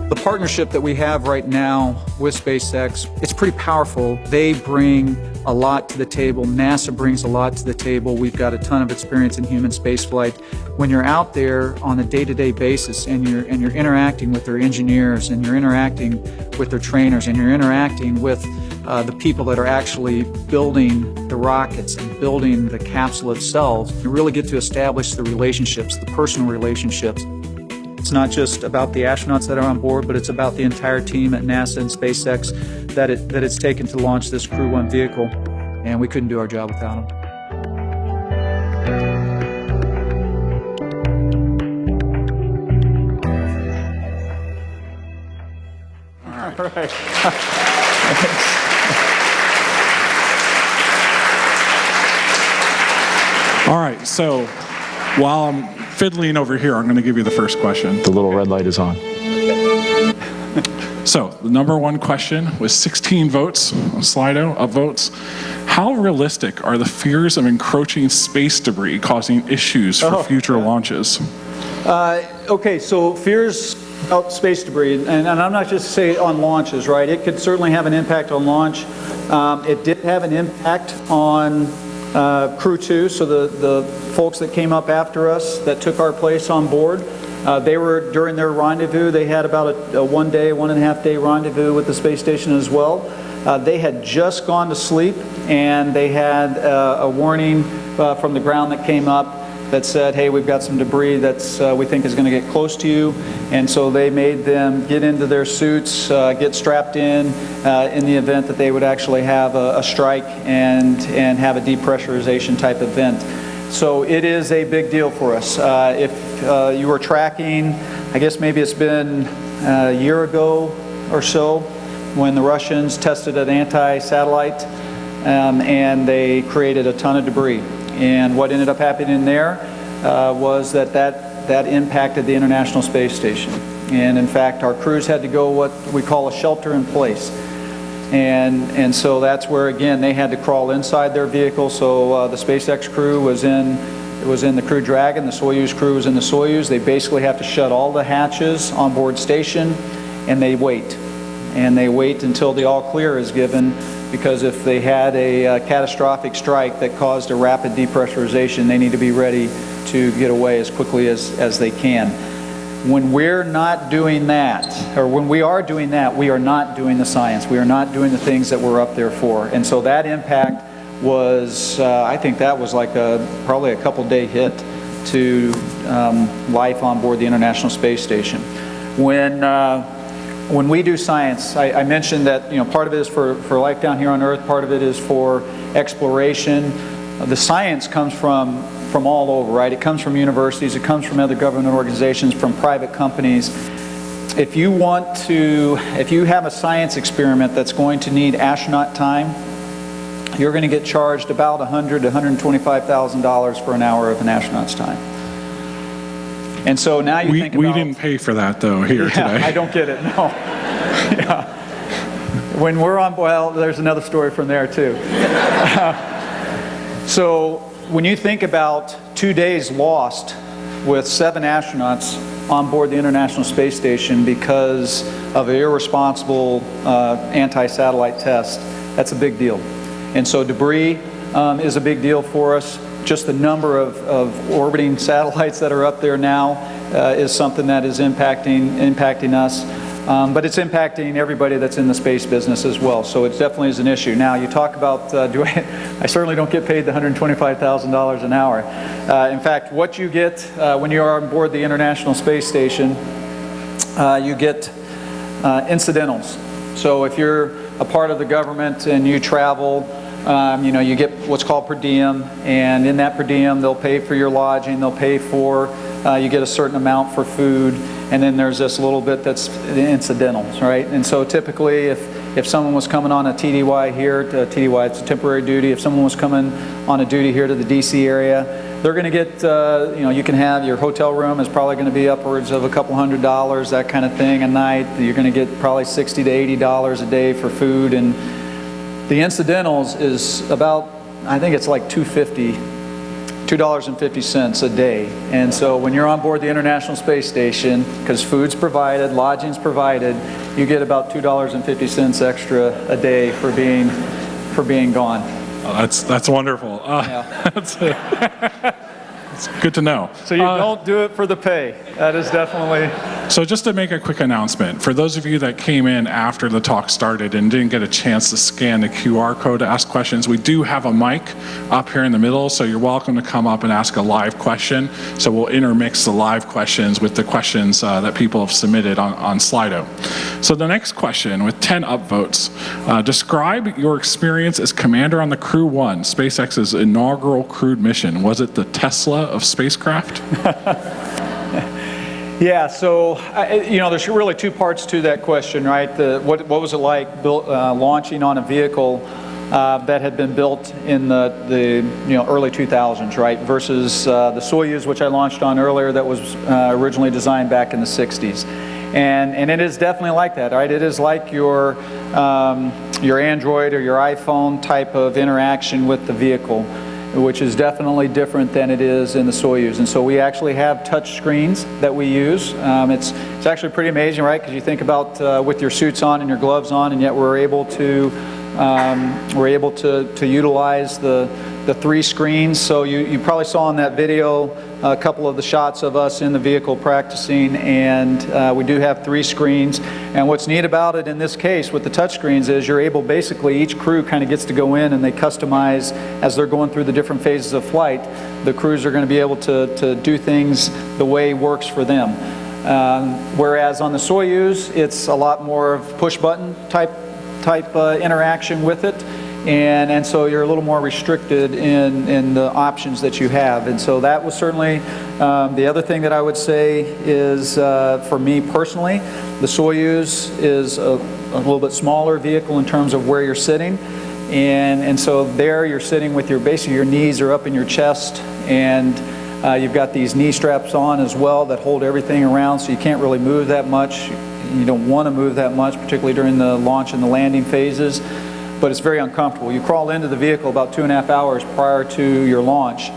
C: The partnership that we have right now with SpaceX, it's pretty powerful. They bring a lot to the table. NASA brings a lot to the table. We've got a ton of experience in human spaceflight. When you're out there on a day-to-day basis and you're interacting with their engineers and you're interacting with their trainers and you're interacting with the people that are actually building the rockets and building the capsule itself, you really get to establish the relationships, the personal relationships. It's not just about the astronauts that are on board, but it's about the entire team at NASA and SpaceX that it's taken to launch this Crew 1 vehicle, and we couldn't do our job without them.
A: All right. All right, so while I'm fiddling over here, I'm going to give you the first question.
E: The little red light is on.
A: So the number one question was 16 votes on Slido, upvotes. How realistic are the fears of encroaching space debris causing issues for future launches?
C: Okay, so fears about space debris, and I'm not just say on launches, right? It could certainly have an impact on launch. It did have an impact on Crew 2, so the folks that came up after us that took our place on board. They were, during their rendezvous, they had about a 1 day, 1.5 day rendezvous with the space station as well. They had just gone to sleep, and they had a warning from the ground that came up that said, hey, we've got some debris that's we think is going to get close to you. And so they made them get into their suits, get strapped in the event that they would actually have a strike and have a depressurization type event. So it is a big deal for us. If you were tracking, I guess maybe it's been a year ago or so, when the Russians tested an anti-satellite and they created a ton of debris. And what ended up happening there was that impacted the International Space Station. And in fact, our crews had to go what we call a shelter in place. And so that's where, again, they had to crawl inside their vehicle. So the SpaceX crew was in the Crew Dragon, the Soyuz crew was in the Soyuz. They basically have to shut all the hatches on board station, and they wait. And they wait until the all clear is given, because if they had a catastrophic strike that caused a rapid depressurization, they need to be ready to get away as quickly as they can. When we're not doing that, or when we are doing that, we are not doing the science. We are not doing the things that we're up there for. And so that impact was, I think that was like probably a couple-day hit to life on board the International Space Station. When we do science, I mentioned that part of it is for life down here on Earth, part of it is for exploration. The science comes from all over, right? It comes from universities, it comes from other government organizations, from private companies. If you have a science experiment that's going to need astronaut time, you're going to get charged about $100,000 to $125,000 for an hour of an astronaut's time. And so now you think about...
A: We didn't pay for that, though, here today.
C: I don't get it, no. Yeah. When we're on, well, there's another story from there, too. So when you think about 2 days lost with 7 astronauts on board the International Space Station because of an irresponsible anti-satellite test, that's a big deal. And so debris is a big deal for us. Just the number of orbiting satellites that are up there now is something that is impacting us. But it's impacting everybody that's in the space business as well. So it definitely is an issue. Now, you talk about, I certainly don't get paid the $125,000 an hour. In fact, what you get when you are on board the International Space Station, you get incidentals. So if you're a part of the government and you travel, you get what's called per diem, and in that per diem they'll pay for your lodging, they'll pay for, you get a certain amount for food, and then there's this little bit that's incidentals, right? And so typically if someone was coming on a TDY here, TDY it's a temporary duty, if someone was coming on a duty here to the DC area, they're going to get, you can have your hotel room is probably going to be upwards of a couple $100, that kind of thing a night. You're going to get probably $60 to $80 a day for food, and The incidentals is about, I think it's like $2.50 a day. And so when you're on board the International Space Station, because food's provided, lodging's provided, you get about $2.50 extra a day for being gone.
A: Oh, that's wonderful. It's good to know.
C: So you don't do it for the pay. That is definitely...
A: So just to make a quick announcement, for those of you that came in after the talk started and didn't get a chance to scan the QR code to ask questions, we do have a mic up here in the middle, so you're welcome to come up and ask a live question. So we'll intermix the live questions with the questions that people have submitted on Slido. So the next question, with 10 upvotes, describe your experience as commander on the Crew 1, SpaceX's inaugural crewed mission. Was it the Tesla of spacecraft?
C: Yeah, so, there's really two parts to that question, right? What was it like launching on a vehicle that had been built in the early 2000s, right? Versus the Soyuz, which I launched on earlier, that was originally designed back in the 60s. And it is definitely like that, right? It is like your Android or your iPhone type of interaction with the vehicle, which is definitely different than it is in the Soyuz. And so we actually have touch screens that we use. It's actually pretty amazing, right? Because you think about with your suits on and your gloves on, and yet we're able to utilize the 3 screens. So you probably saw in that video a couple of the shots of us in the vehicle practicing, and we do have 3 screens. And what's neat about it in this case with the touch screens is you're able, basically each crew kind of gets to go in and they customize as they're going through the different phases of flight. The crews are going to be able to do things the way works for them. Whereas on the Soyuz, it's a lot more of push button type interaction with it. And so you're a little more restricted in the options that you have. And so that was certainly the other thing that I would say is, for me personally, the Soyuz is a little bit smaller vehicle in terms of where you're sitting. And so there you're sitting with basically your knees are up in your chest, and you've got these knee straps on as well that hold everything around, so you can't really move that much. You don't want to move that much, particularly during the launch and the landing phases. But it's very uncomfortable. You crawl into the vehicle about 2.5 hours prior to your launch.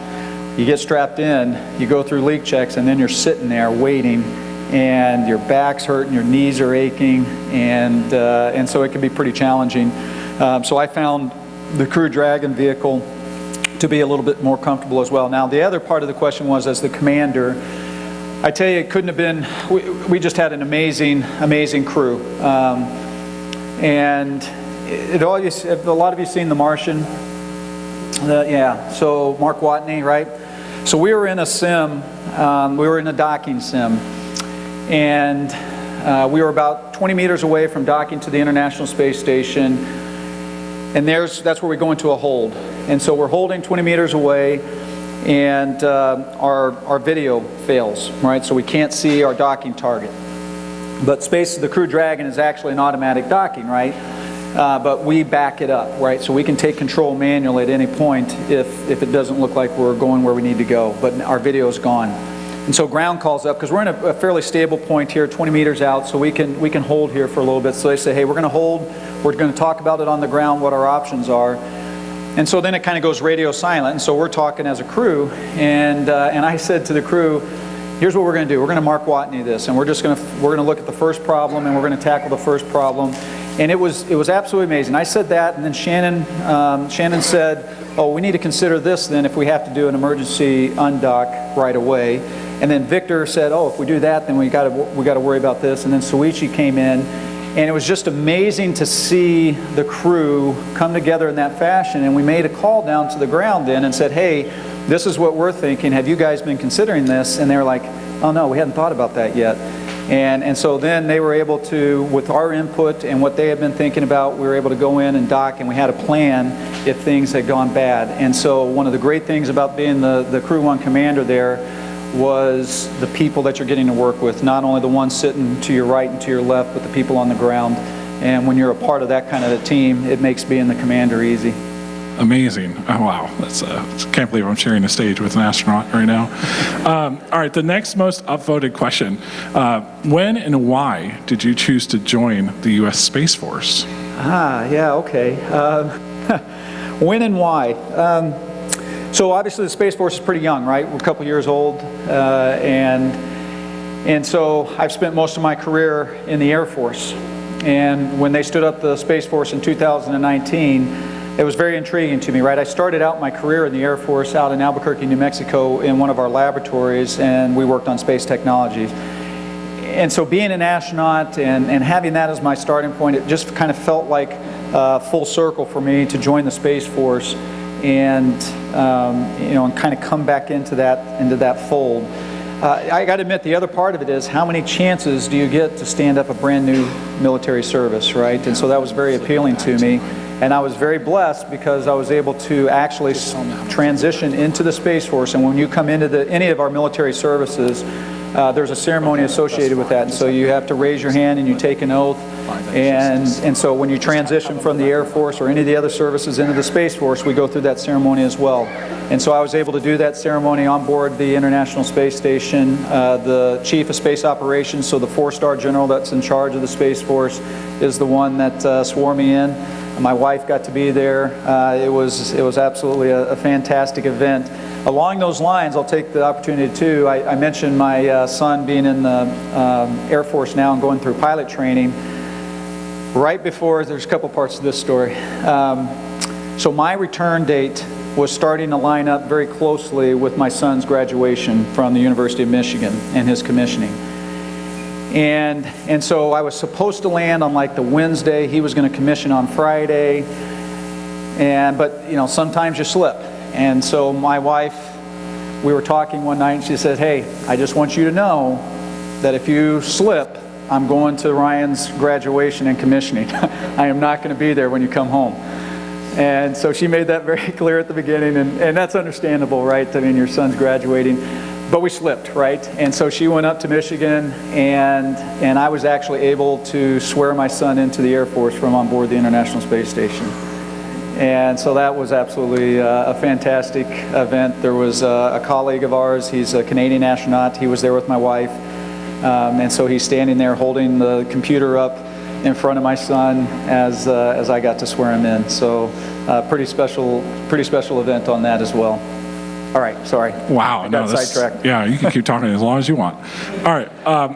C: You get strapped in, you go through leak checks, and then you're sitting there waiting, and your back's hurting, your knees are aching, and so it can be pretty challenging. So I found the Crew Dragon vehicle to be a little bit more comfortable as well. Now, the other part of the question was, as the commander, I tell you, it couldn't have been, we just had an amazing crew. And a lot of you seen The Martian? Yeah, so Mark Watney, right? So we were in a sim, we were in a docking sim, and we were about 20 meters away from docking to the International Space Station, and that's where we go into a hold. And so we're holding 20 meters away, and our video fails, right? So we can't see our docking target. But the Crew Dragon is actually an automatic docking, right? But we back it up, right? So we can take control manually at any point if it doesn't look like we're going where we need to go, but our video is gone. And so ground calls up, because we're in a fairly stable point here, 20 meters out, so we can hold here for a little bit. So they say, hey, we're going to hold, we're going to talk about it on the ground, what our options are. And so then it kind of goes radio silent, and so we're talking as a crew, and I said to the crew, here's what we're going to do. We're going to Mark Watney this, and we're going to look at the first problem, and we're going to tackle the first problem. And it was absolutely amazing. I said that, and then Shannon said, oh, we need to consider this then if we have to do an emergency undock right away. And then Victor said, oh, if we do that, then we got to worry about this. And then Soichi came in, and it was just amazing to see the crew come together in that fashion. And we made a call down to the ground then and said, hey, this is what we're thinking. Have you guys been considering this? And they were like, oh no, we hadn't thought about that yet. And so then they were able to, with our input and what they had been thinking about, we were able to go in and dock, and we had a plan if things had gone bad. And so one of the great things about being the Crew 1 commander there was the people that you're getting to work with, not only the ones sitting to your right and to your left, but the people on the ground. And when you're a part of that kind of a team, it makes being the commander easy.
A: Amazing. Oh, wow. I can't believe I'm sharing the stage with an astronaut right now. All right, the next most upvoted question. When and why did you choose to join the U.S. Space Force?
C: Yeah, okay. When and why? So obviously the Space Force is pretty young, right? We're a couple years old, and so I've spent most of my career in the Air Force. And when they stood up the Space Force in 2019, it was very intriguing to me, right? I started out my career in the Air Force out in Albuquerque, New Mexico in one of our laboratories, and we worked on space technologies. And so being an astronaut and having that as my starting point, it just kind of felt like full circle for me to join the Space Force and and kind of come back into that fold. I got to admit, the other part of it is how many chances do you get to stand up a brand new military service, right? And so that was very appealing to me. And I was very blessed because I was able to actually transition into the Space Force. And when you come into any of our military services, there's a ceremony associated with that. And so you have to raise your hand and you take an oath. And so when you transition from the Air Force or any of the other services into the Space Force, we go through that ceremony as well. And so I was able to do that ceremony on board the International Space Station. The Chief of Space Operations, so the 4-star general that's in charge of the Space Force, is the one that swore me in. My wife got to be there. It was absolutely a fantastic event. Along those lines, I'll take the opportunity too. I mentioned my son being in the Air Force now and going through pilot training. Right before, there's a couple parts to this story. So my return date was starting to line up very closely with my son's graduation from the University of Michigan and his commissioning. And so I was supposed to land on like the Wednesday. He was going to commission on Friday. But sometimes you slip. And so my wife, we were talking one night and she said, "Hey, I just want you to know that if you slip, I'm going to Ryan's graduation and commissioning. I am not going to be there when you come home." And so she made that very clear at the beginning, and that's understandable, right? I mean, your son's graduating. But we slipped, right? And so she went up to Michigan, and I was actually able to swear my son into the Air Force from on board the International Space Station. And so that was absolutely a fantastic event. There was a colleague of ours, he's a Canadian astronaut, he was there with my wife. And so he's standing there holding the computer up in front of my son as I got to swear him in. So pretty special event on that as well. All right, sorry.
A: Wow,
C: I got sidetracked.
A: Yeah, you can keep talking as long as you want. All right,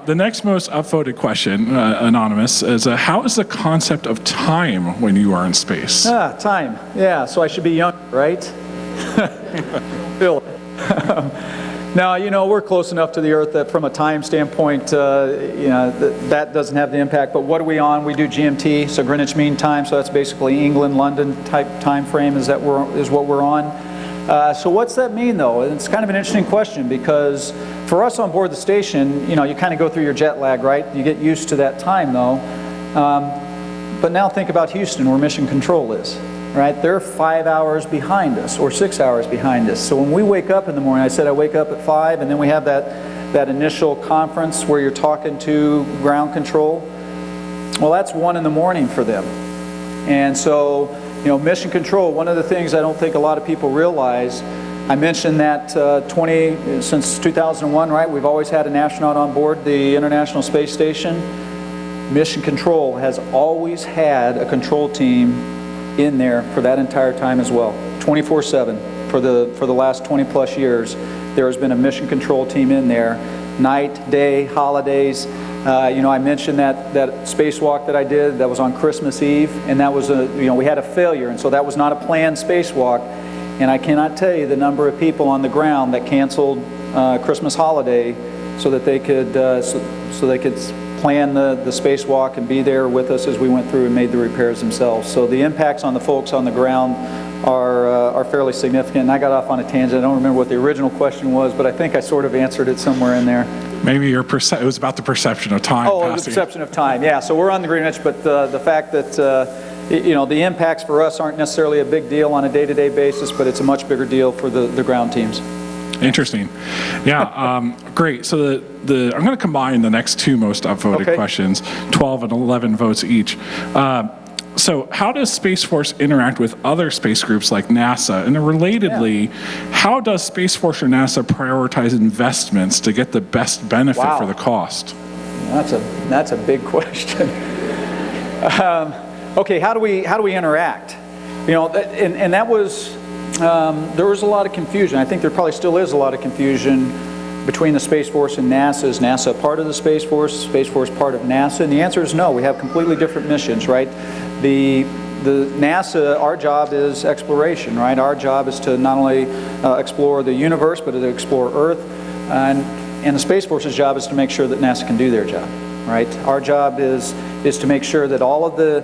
A: the next most upvoted question, anonymous, is how is the concept of time when you are in space?
C: Time. Yeah, so I should be young, right? Feel it. Now, we're close enough to the Earth that from a time standpoint, that doesn't have the impact. But what are we on? We do GMT, so Greenwich Mean Time. So that's basically England, London type time frame is what we're on. So what's that mean, though? It's kind of an interesting question because for us on board the station, you kind of go through your jet lag, right? You get used to that time, though. But now think about Houston, where Mission Control is. Right? They're 5 hours behind us or 6 hours behind us. So when we wake up in the morning, I said I wake up at 5 and then we have that initial conference where you're talking to ground control. Well, that's 1 in the morning for them. And so, Mission Control, one of the things I don't think a lot of people realize, I mentioned that since 2001, right? We've always had an astronaut on board the International Space Station. Mission Control has always had a control team in there for that entire time as well, 24/7 for the last 20 plus years. There has been a mission control team in there, night, day, holidays. I mentioned that spacewalk that I did that was on Christmas Eve, and that was we had a failure, and so that was not a planned spacewalk. And I cannot tell you the number of people on the ground that canceled Christmas holiday so that they could plan the spacewalk and be there with us as we went through and made the repairs themselves. So the impacts on the folks on the ground are fairly significant. And I got off on a tangent. I don't remember what the original question was, but I think I sort of answered it somewhere in there.
A: Maybe it was about the perception of time.
C: Oh, the perception of time. Yeah. So we're on the Greenwich, but the fact that the impacts for us aren't necessarily a big deal on a day-to-day basis, but it's a much bigger deal for the ground teams.
A: Interesting. Yeah, great. So I'm going to combine the next two most upvoted questions, 12 and 11 votes each. So how does Space Force interact with other space groups like NASA? And relatedly, how does Space Force or NASA prioritize investments to get the best benefit for the cost?
C: That's a big question. Okay, how do we interact? You know, and that was, there was a lot of confusion. I think there probably still is a lot of confusion between the Space Force and NASA. Is NASA part of the Space Force part of NASA? And the answer is no. We have completely different missions, right? The NASA, our job is exploration, right? Our job is to not only explore the universe, but to explore Earth. And the Space Force's job is to make sure that NASA can do their job, right? Our job is to make sure that all of the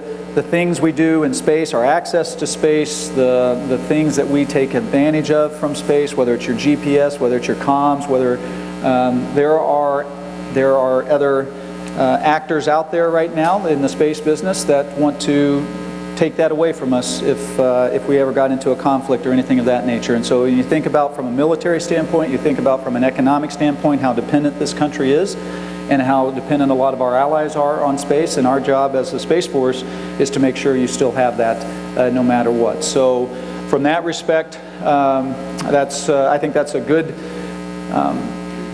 C: things we do in space, our access to space, the things that we take advantage of from space, whether it's your GPS, whether it's your comms, whether there are other actors out there right now in the space business that want to take that away from us if we ever got into a conflict or anything of that nature. And so when you think about from a military standpoint, you think about from an economic standpoint how dependent this country is and how dependent a lot of our allies are on space, and our job as the Space Force is to make sure you still have that no matter what. So from that respect, I think that's a good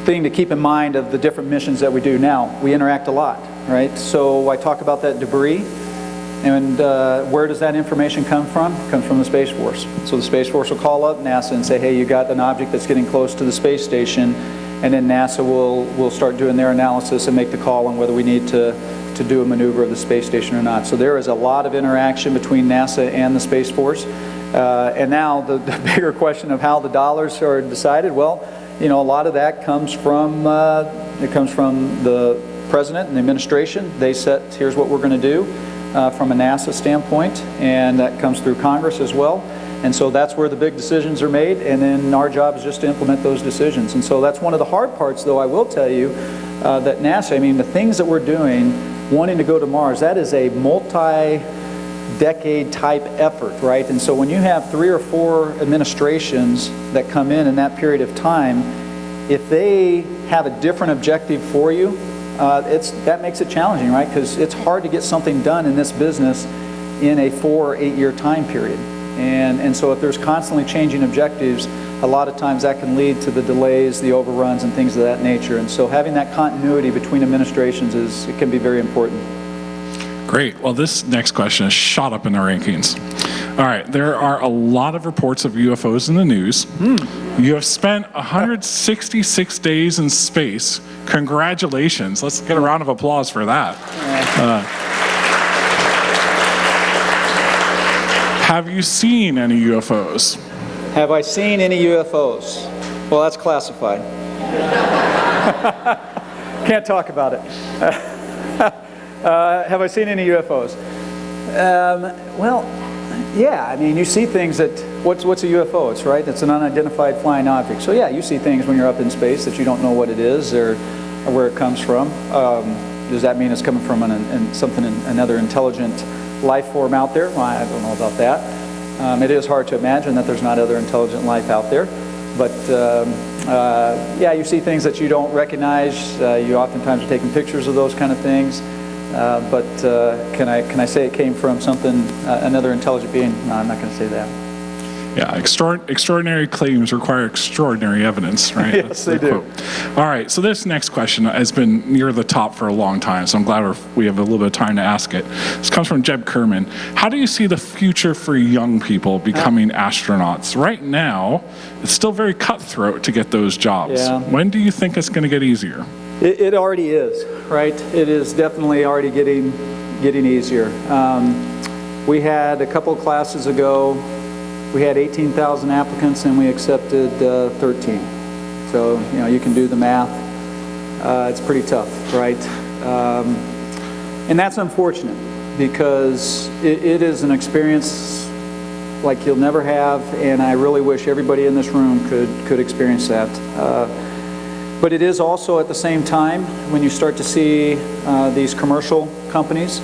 C: thing to keep in mind of the different missions that we do. Now, we interact a lot, right? So I talk about that debris, and where does that information come from? It comes from the Space Force. So the Space Force will call up NASA and say, hey, you got an object that's getting close to the space station, and then NASA will start doing their analysis and make the call on whether we need to do a maneuver of the space station or not. So there is a lot of interaction between NASA and the Space Force. And now the bigger question of how the dollars are decided, well, you know, a lot of that comes from the President and the administration. They set, here's what we're going to do from a NASA standpoint, and that comes through Congress as well. And so that's where the big decisions are made, and then our job is just to implement those decisions. And so that's one of the hard parts, though, I will tell you, that NASA, I mean, the things that we're doing, wanting to go to Mars, that is a multi-decade type effort, right? And so when you have 3 or 4 administrations that come in that period of time, if they have a different objective for you, that makes it challenging, right? Because it's hard to get something done in this business in a 4 or 8 year time period. And so if there's constantly changing objectives, a lot of times that can lead to the delays, the overruns, and things of that nature. And so having that continuity between administrations it can be very important.
A: Great. Well, this next question is shot up in the rankings. All right. There are a lot of reports of UFOs in the news. You have spent 166 days in space. Congratulations. Let's get a round of applause for that. Have you seen any UFOs?
C: Have I seen any UFOs? Well, that's classified. Can't talk about it. Have I seen any UFOs? Well, yeah. I mean, you see things that, what's a UFO? It's right. It's an unidentified flying object. So yeah, you see things when you're up in space that you don't know what it is or where it comes from. Does that mean it's coming from another intelligent life form out there? Well, I don't know about that. It is hard to imagine that there's not other intelligent life out there. But yeah, you see things that you don't recognize. You oftentimes are taking pictures of those kind of things. But can I say it came from something, another intelligent being? No, I'm not going to say that.
A: Yeah, extraordinary claims require extraordinary evidence, right?
C: Yes, they do.
A: All right, so this next question has been near the top for a long time, so I'm glad we have a little bit of time to ask it. This comes from Jeb Kerman. How do you see the future for young people becoming astronauts? Right now, it's still very cutthroat to get those jobs.
C: Yeah.
A: When do you think it's going to get easier?
C: It already is, right? It is definitely already getting easier. We had a couple of classes ago, we had 18,000 applicants and we accepted 13. So, you know, you can do the math. It's pretty tough, right? And that's unfortunate because it is an experience like you'll never have, and I really wish everybody in this room could experience that. But it is also at the same time, when you start to see these commercial companies,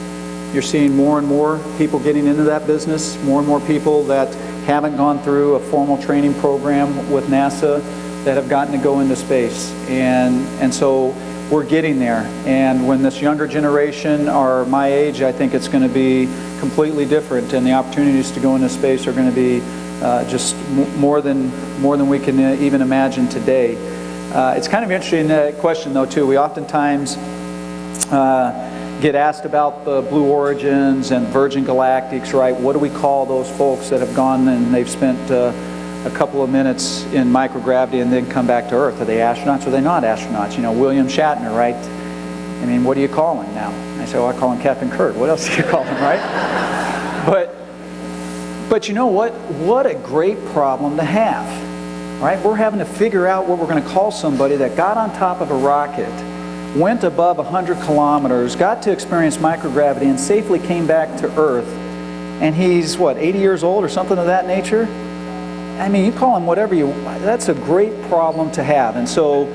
C: you're seeing more and more people getting into that business, more and more people that haven't gone through a formal training program with NASA that have gotten to go into space. And so we're getting there. And when this younger generation are my age, I think it's going to be completely different, and the opportunities to go into space are going to be just more than we can even imagine today. It's kind of interesting question though too. We oftentimes get asked about the Blue Origins and Virgin Galactics, right? What do we call those folks that have gone and they've spent a couple of minutes in microgravity and then come back to Earth? Are they astronauts or are they not astronauts? You know, William Shatner, right? I mean, what do you call him now? I say, well, I call him Captain Kirk. What else do you call him, right? But you know what? What a great problem to have, right? We're having to figure out what we're going to call somebody that got on top of a rocket, went above 100 kilometers, got to experience microgravity, and safely came back to Earth. And he's, what, 80 years old or something of that nature? I mean, you call him whatever you want. That's a great problem to have. And so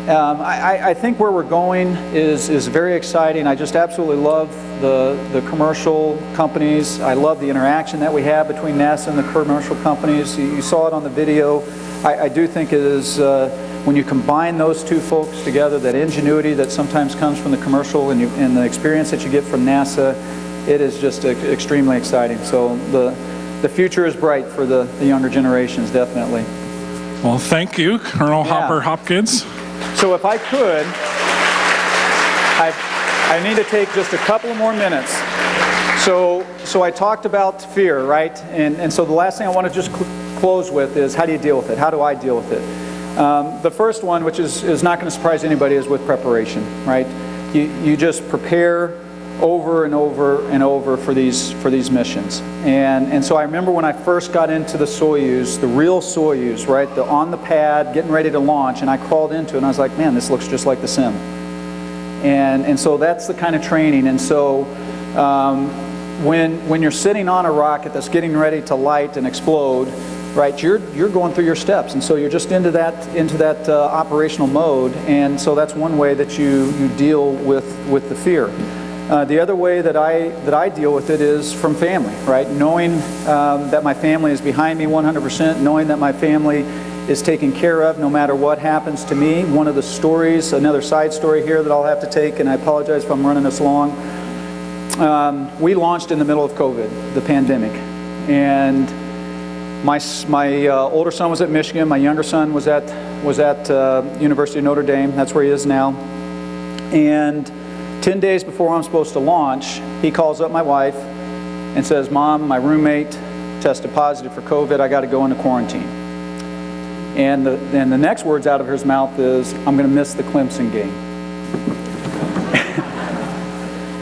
C: I think where we're going is very exciting. I just absolutely love the commercial companies. I love the interaction that we have between NASA and the commercial companies. You saw it on the video. I do think it is, when you combine those two folks together, that ingenuity that sometimes comes from the commercial and the experience that you get from NASA, it is just extremely exciting. So the future is bright for the younger generations, definitely.
A: Well, thank you, Colonel Hopper Hopkins.
C: So if I could, I need to take just a couple more minutes. So I talked about fear, right? And so the last thing I want to just close with is, how do you deal with it? How do I deal with it? The first one, which is not going to surprise anybody, is with preparation, right? You just prepare over and over and over for these missions. And so I remember when I first got into the Soyuz, the real Soyuz, right, on the pad, getting ready to launch, and I crawled into it, and I was like, man, this looks just like the sim. And so that's the kind of training. And so when you're sitting on a rocket that's getting ready to light and explode, right, you're going through your steps, and so you're just into that operational mode. And so that's one way that you deal with the fear. The other way that I deal with it is from family, right? Knowing that my family is behind me 100%, knowing that my family is taken care of no matter what happens to me. One of the stories, another side story here that I'll have to take, and I apologize if I'm running this long. We launched in the middle of COVID, the pandemic, and my older son was at Michigan. My younger son was at University of Notre Dame. That's where he is now. And 10 days before I'm supposed to launch, he calls up my wife and says, Mom, my roommate tested positive for COVID. I got to go into quarantine. And the next words out of his mouth is, I'm going to miss the Clemson game.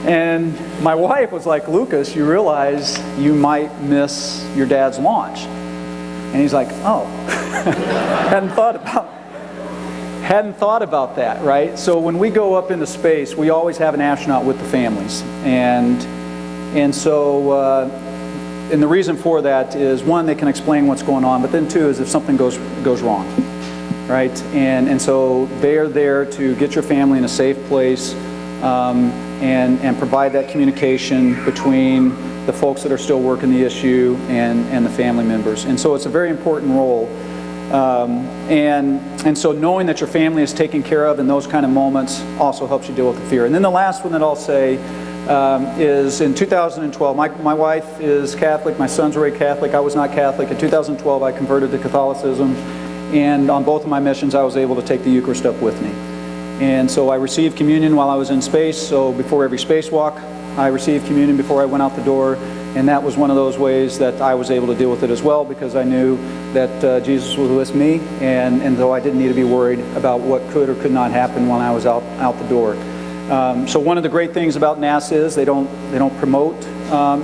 C: And my wife was like, Lucas, you realize you might miss your dad's launch. And he's like, oh, hadn't thought about that, right? So when we go up into space, we always have an astronaut with the families. And so the reason for that is, one, they can explain what's going on, but then two is if something goes wrong, right? And so they're there to get your family in a safe place and provide that communication between the folks that are still working the issue and the family members. And so it's a very important role. And so knowing that your family is taken care of in those kind of moments also helps you deal with the fear. And then the last one that I'll say is in 2012, my wife is Catholic, my son's already Catholic, I was not Catholic. In 2012 I converted to Catholicism, and on both of my missions I was able to take the Eucharist up with me. And so I received communion while I was in space, so before every spacewalk I received communion before I went out the door, and that was one of those ways that I was able to deal with it as well, because I knew that Jesus was with me, and though I didn't need to be worried about what could or could not happen when I was out the door. So one of the great things about NASA is they don't promote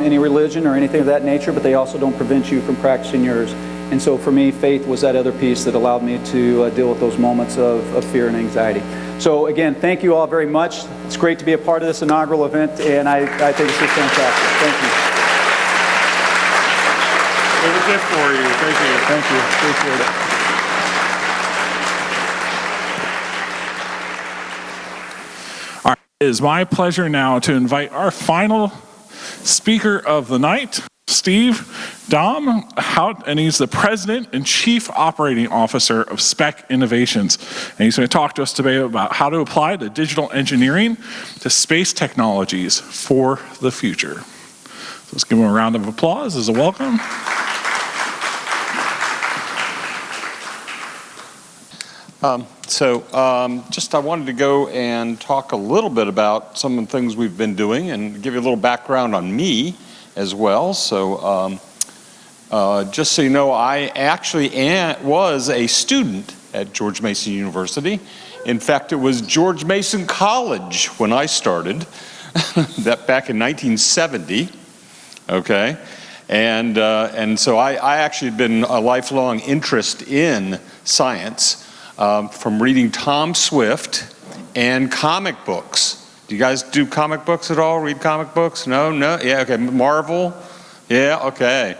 C: any religion or anything of that nature, but they also don't prevent you from practicing yours. And so for me, faith was that other piece that allowed me to deal with those moments of fear and anxiety. So again, thank you all very much. It's great to be a part of this inaugural event, and I think it's just fantastic. Thank you.
A: It was a gift for you. Thank you.
C: Thank you. Appreciate it.
A: All right. It is my pleasure now to invite our final speaker of the night, Steve Dom, and he's the President and Chief Operating Officer of Spec Innovations. And he's going to talk to us today about how to apply the digital engineering to space technologies for the future. So let's give him a round of applause as a welcome.
E: So I wanted to go and talk a little bit about some of the things we've been doing and give you a little background on me as well. So just so you know, I actually was a student at George Mason University. In fact, it was George Mason College when I started, that back in 1970, okay? And so I actually had been a lifelong interest in science from reading Tom Swift and comic books. Do you guys do comic books at all? Read comic books? No? Yeah, okay. Marvel? Yeah, okay.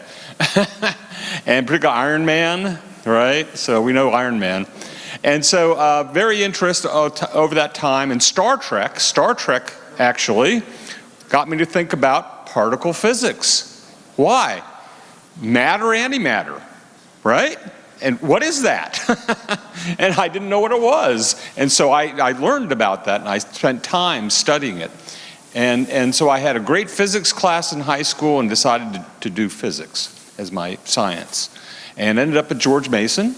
E: And particularly Iron Man, right? So we know Iron Man. And so very interested over that time in Star Trek. Star Trek actually got me to think about particle physics. Why? Matter, antimatter, right? And what is that? And I didn't know what it was. And so I learned about that, and I spent time studying it. And so I had a great physics class in high school and decided to do physics as my science. And ended up at George Mason.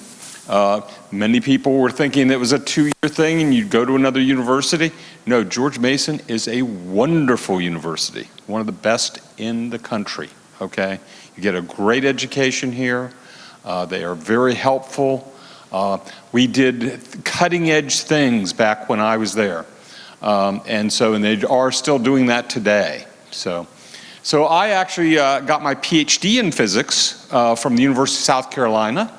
E: Many people were thinking it was a two-year thing and you'd go to another university. No, George Mason is a wonderful university, one of the best in the country, okay? You get a great education here. They are very helpful. We did cutting-edge things back when I was there. And they are still doing that today. So I actually got my PhD in physics from the University of South Carolina.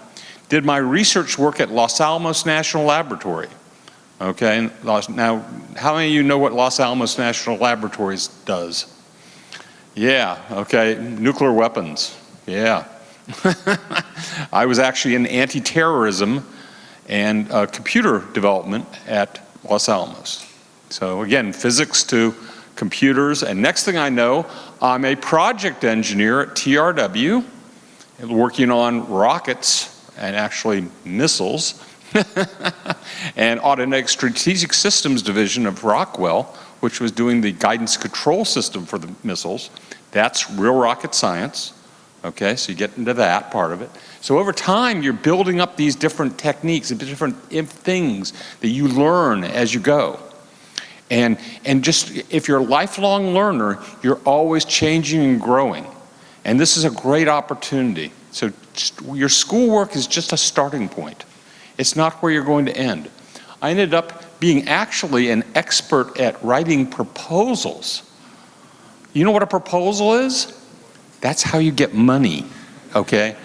E: Did my research work at Los Alamos National Laboratory. Okay, now how many of you know what Los Alamos National Laboratories does? Yeah, okay, nuclear weapons, yeah. I was actually in anti-terrorism and computer development at Los Alamos. So again, physics to computers, and next thing I know, I'm a project engineer at TRW, working on rockets and actually missiles, and Automatic Strategic Systems Division of Rockwell, which was doing the guidance control system for the missiles. That's real rocket science, okay, so you get into that part of it. So over time, you're building up these different techniques and different things that you learn as you go. And just, if you're a lifelong learner, you're always changing and growing. And this is a great opportunity. So your schoolwork is just a starting point. It's not where you're going to end. I ended up being actually an expert at writing proposals. You know what a proposal is? That's how you get money, okay?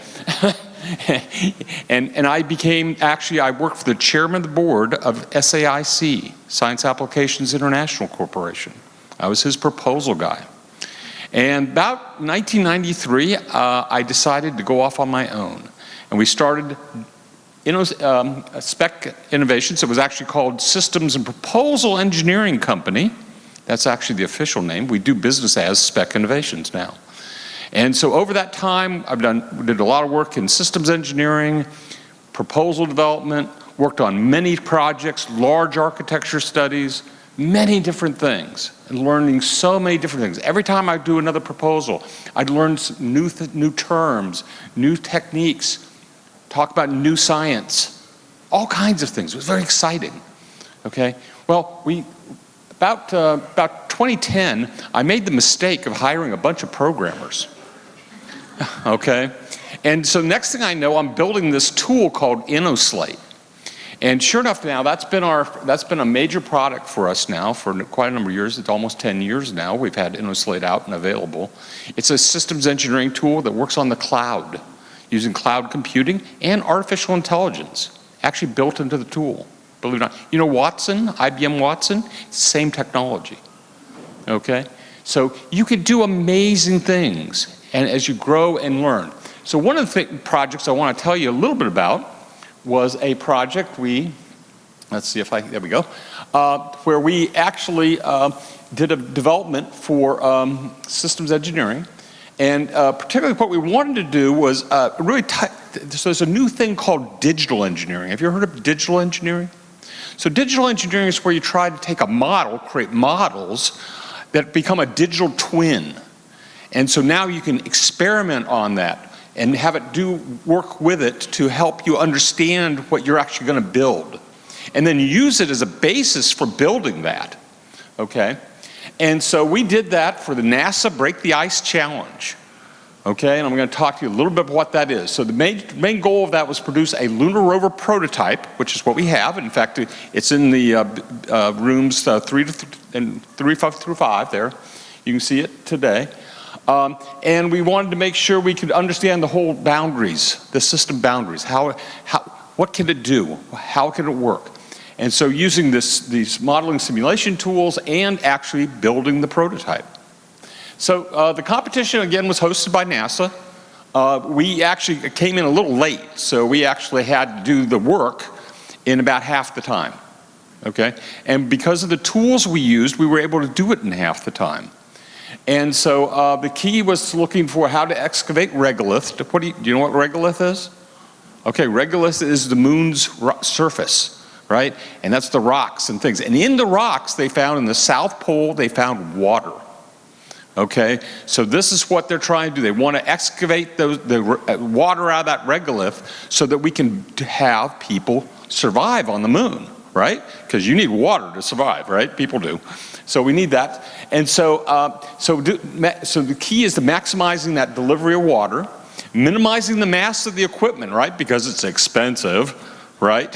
E: and I became, actually I worked for the chairman of the board of SAIC, Science Applications International Corporation. I was his proposal guy. And about 1993, I decided to go off on my own. And we started Spec Innovations. It was actually called Systems and Proposal Engineering Company. That's actually the official name. We do business as Spec Innovations now. And so over that time, did a lot of work in systems engineering, proposal development, worked on many projects, large architecture studies, many different things, and learning so many different things. Every time I do another proposal, I'd learn new terms, new techniques, talk about new science, all kinds of things. It was very exciting, okay? Well, about 2010, I made the mistake of hiring a bunch of programmers, okay? And so next thing I know, I'm building this tool called InnoSlate. And sure enough, now that's been a major product for us now for quite a number of years. It's almost 10 years now. We've had InnoSlate out and available. It's a systems engineering tool that works on the cloud, using cloud computing and artificial intelligence, actually built into the tool. Believe it or not. You know Watson, IBM Watson? It's the same technology. Okay? So you can do amazing things, and as you grow and learn. So one of the projects I want to tell you a little bit about was a project let's see if there we go, where we actually did a development for systems engineering. And particularly what we wanted to do was so there's a new thing called digital engineering. Have you ever heard of digital engineering? So digital engineering is where you try to take a model, create models that become a digital twin. And so now you can experiment on that and have it work with it to help you understand what you're actually going to build. and then use it as a basis for building that, okay? And so we did that for the NASA Break the Ice Challenge, okay? And I'm going to talk to you a little bit about what that is. So the main goal of that was produce a lunar rover prototype, which is what we have. In fact, it's in the rooms 3 through 5 there. You can see it today. And we wanted to make sure we could understand the whole boundaries, the system boundaries. What can it do? How can it work? And so using these modeling simulation tools and actually building the prototype. So the competition, again, was hosted by NASA. We actually came in a little late, so we actually had to do the work in about half the time, okay? And because of the tools we used, we were able to do it in half the time. And so the key was looking for how to excavate regolith. Do you know what regolith is? Okay, regolith is the moon's surface, right? And that's the rocks and things. And in the rocks, they found in the South Pole, they found water. Okay, so this is what they're trying to do. They want to excavate the water out of that regolith so that we can have people survive on the moon, right? Because you need water to survive, right? People do. So we need that. And so, so the key is to maximizing that delivery of water, minimizing the mass of the equipment, right? Because it's expensive, right?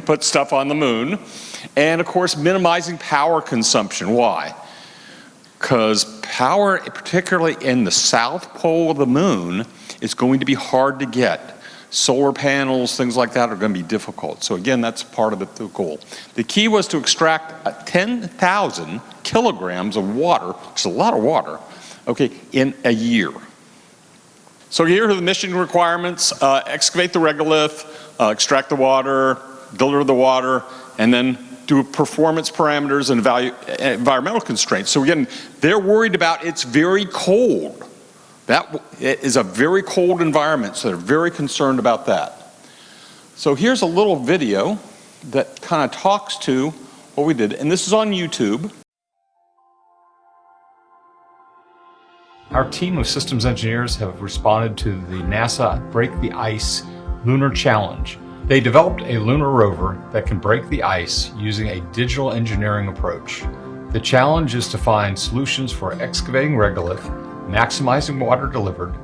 E: Put stuff on the moon. And of course, minimizing power consumption. Why? Because power, particularly in the south pole of the moon, is going to be hard to get. Solar panels, things like that are going to be difficult. So again, that's part of the goal. The key was to extract 10,000 kilograms of water, which is a lot of water, okay, in a year. So here are the mission requirements. Excavate the regolith, extract the water, deliver the water, and then do performance parameters and environmental constraints. So again, they're worried about it's very cold. That is a very cold environment, so they're very concerned about that. So here's a little video that kind of talks to what we did, and this is on YouTube.
F: Our team of systems engineers have responded to the NASA Break the Ice Lunar Challenge. They developed a lunar rover that can break the ice using a digital engineering approach. The challenge is to find solutions for excavating regolith, maximizing water delivered,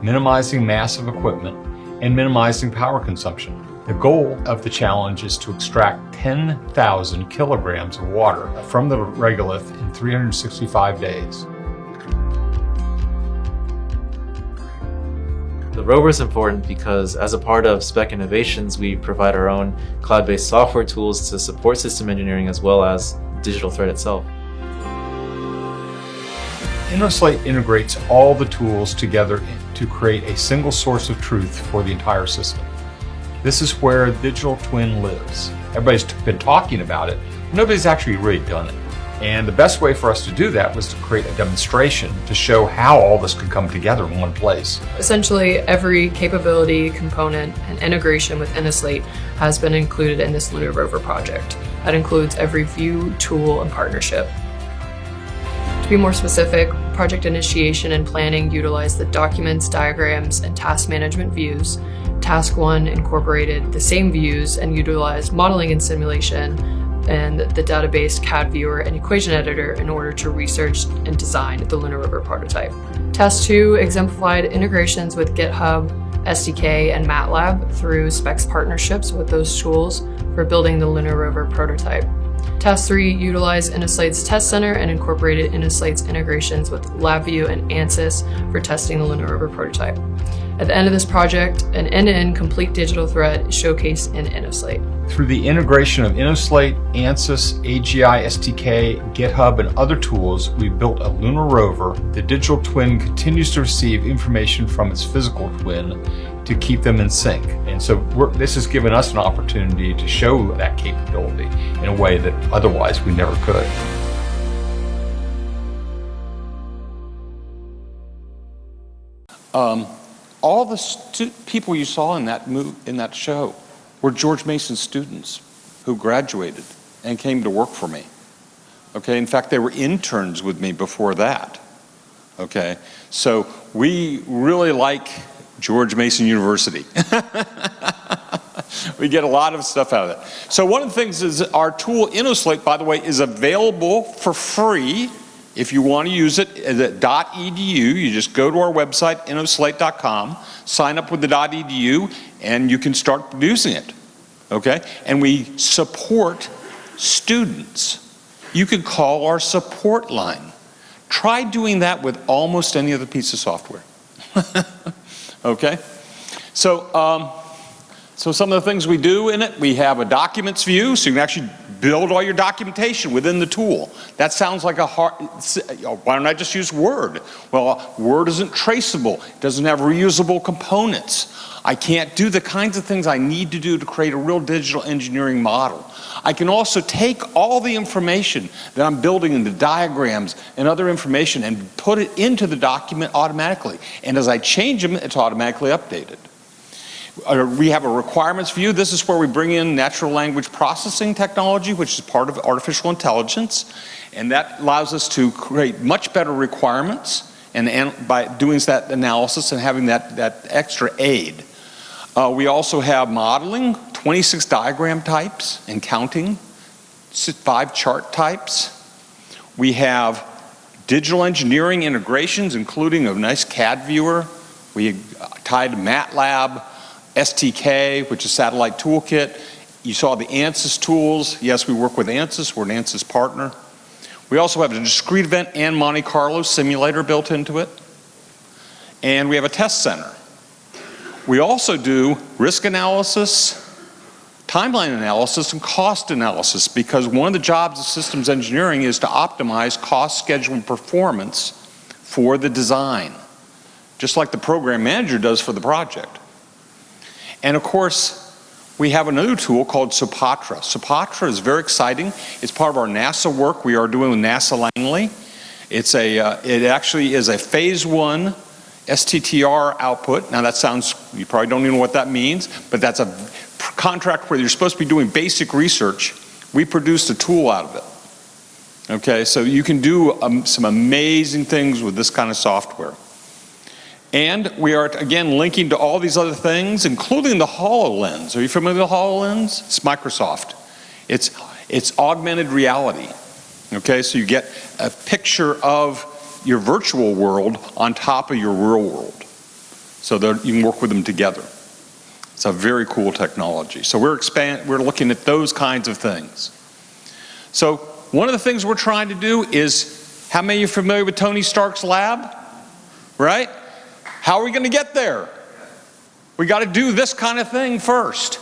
F: minimizing mass of equipment, and minimizing power consumption. The goal of the challenge is to extract 10,000 kilograms of water from the regolith in 365 days.
G: The rover is important because as a part of Spec Innovations, we provide our own cloud-based software tools to support system engineering as well as digital thread itself.
F: InnoSlate integrates all the tools together to create a single source of truth for the entire system. This is where digital twin lives. Everybody's been talking about it, but nobody's actually really done it. And the best way for us to do that was to create a demonstration to show how all this could come together in one place.
H: Essentially, every capability, component, and integration with InnoSlate has been included in this lunar rover project. That includes every view, tool, and partnership. To be more specific, project initiation and planning utilize the documents, diagrams, and task management views. Task 1 incorporated the same views and utilized modeling and simulation and the database CAD viewer and equation editor in order to research and design the lunar rover prototype. Task 2 exemplified integrations with GitHub, SDK, and MATLAB through specs partnerships with those tools for building the lunar rover prototype. Task 3 utilized InnoSlate's test center and incorporated InnoSlate's integrations with LabVIEW and ANSYS for testing the lunar rover prototype. At the end of this project, an end-to-end complete digital thread is showcased in InnoSlate.
F: Through the integration of InnoSlate, ANSYS, AGI, SDK, GitHub, and other tools, we've built a lunar rover. The digital twin continues to receive information from its physical twin to keep them in sync. And so this has given us an opportunity to show that capability in a way that otherwise we never could.
E: All the people you saw in that show were George Mason students who graduated and came to work for me. Okay, in fact, they were interns with me before that. Okay, so we really like George Mason University. we get a lot of stuff out of that. So one of the things is our tool InnoSlate, by the way, is available for free. If you want to use it at .edu, you just go to our website, innoslate.com, sign up with the .edu, and you can start using it, okay? And we support students. You can call our support line. Try doing that with almost any other piece of software, okay? So, so some of the things we do in it, we have a documents view, so you can actually build all your documentation within the tool. That sounds like a hard, why don't I just use Word? Well, Word isn't traceable. It doesn't have reusable components. I can't do the kinds of things I need to do to create a real digital engineering model. I can also take all the information that I'm building into diagrams and other information and put it into the document automatically. And as I change them, it's automatically updated. We have a requirements view. This is where we bring in natural language processing technology, which is part of artificial intelligence. And that allows us to create much better requirements and by doing that analysis and having that extra aid. We also have modeling, 26 diagram types and counting, 5 chart types. We have digital engineering integrations, including a nice CAD viewer. We tied MATLAB, STK, which is Satellite Toolkit. You saw the ANSYS tools. Yes, we work with ANSYS. We're an ANSYS partner. We also have a discrete event and Monte Carlo simulator built into it. And we have a test center. We also do risk analysis, timeline analysis, and cost analysis, because one of the jobs of systems engineering is to optimize cost, schedule, and performance for the design, just like the program manager does for the project. And of course, we have another tool called Sopatra. Sopatra is very exciting. It's part of our NASA work we are doing with NASA Langley. It actually is a phase 1 STTR output. Now that sounds, you probably don't even know what that means, but that's a contract where you're supposed to be doing basic research. We produced a tool out of it. Okay, so you can do some amazing things with this kind of software. And we are, again, linking to all these other things, including the HoloLens. Are you familiar with the HoloLens? It's Microsoft. It's augmented reality. Okay, so you get a picture of your virtual world on top of your real world. So that you can work with them together. It's a very cool technology. So we're looking at those kinds of things. So one of the things we're trying to do is, how many of you are familiar with Tony Stark's lab? Right? How are we going to get there? We got to do this kind of thing first.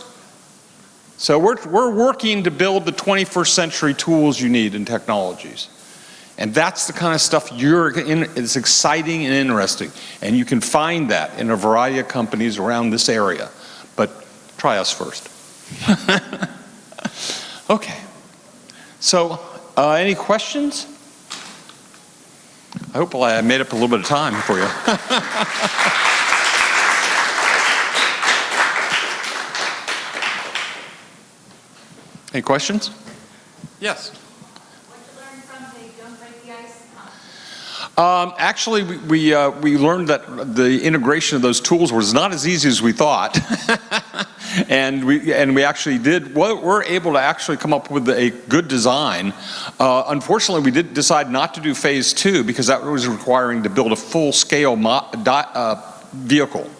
E: So we're working to build the 21st century tools you need and technologies. And that's the kind of stuff it's exciting and interesting. And you can find that in a variety of companies around this area. But try us first. Okay. So any questions? I hope I made up a little bit of time for you. Any questions? Yes.
I: What you learned from the Don't Break the Ice?
E: Actually, we learned that the integration of those tools was not as easy as we thought. And we actually we're able to actually come up with a good design. Unfortunately, we did decide not to do phase 2 because that was requiring to build a full-scale vehicle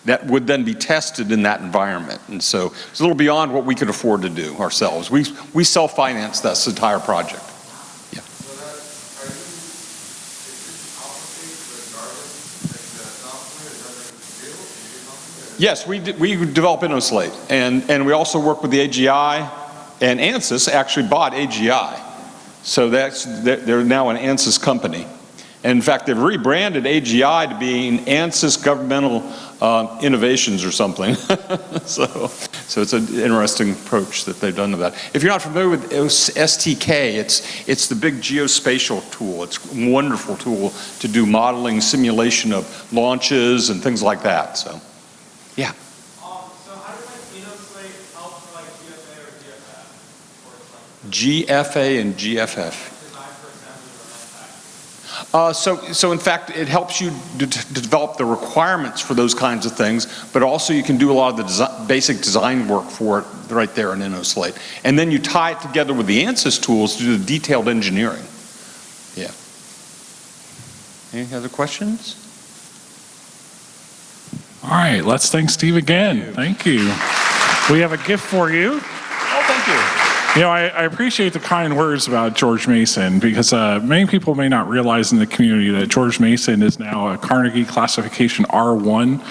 E: that would then be tested in that environment. And so it's a little beyond what we could afford to do ourselves. We self-financed this entire project. Yeah. Yes, we develop InnoSlate, and we also work with the AGI, and ANSYS actually bought AGI. So they're now an ANSYS company. And in fact, they've rebranded AGI to being ANSYS Governmental Innovations or something. so it's an interesting approach that they've done to that. If you're not familiar with STK, it's the big geospatial tool. It's a wonderful tool to do modeling, simulation of launches and things like that. So, yeah.
J: So how does InnoSlate help for GFA or GFF?
E: GFA and GFF. So in fact, it helps you to develop the requirements for those kinds of things, but also you can do a lot of the basic design work for it right there in InnoSlate. And then you tie it together with the ANSYS tools to do the detailed engineering. Yeah. Any other questions?
A: All right, let's thank Steve again. Thank you. We have a gift for you.
E: Oh, thank you.
A: You know, I appreciate the kind words about George Mason, because many people may not realize in the community that George Mason is now a Carnegie Classification R1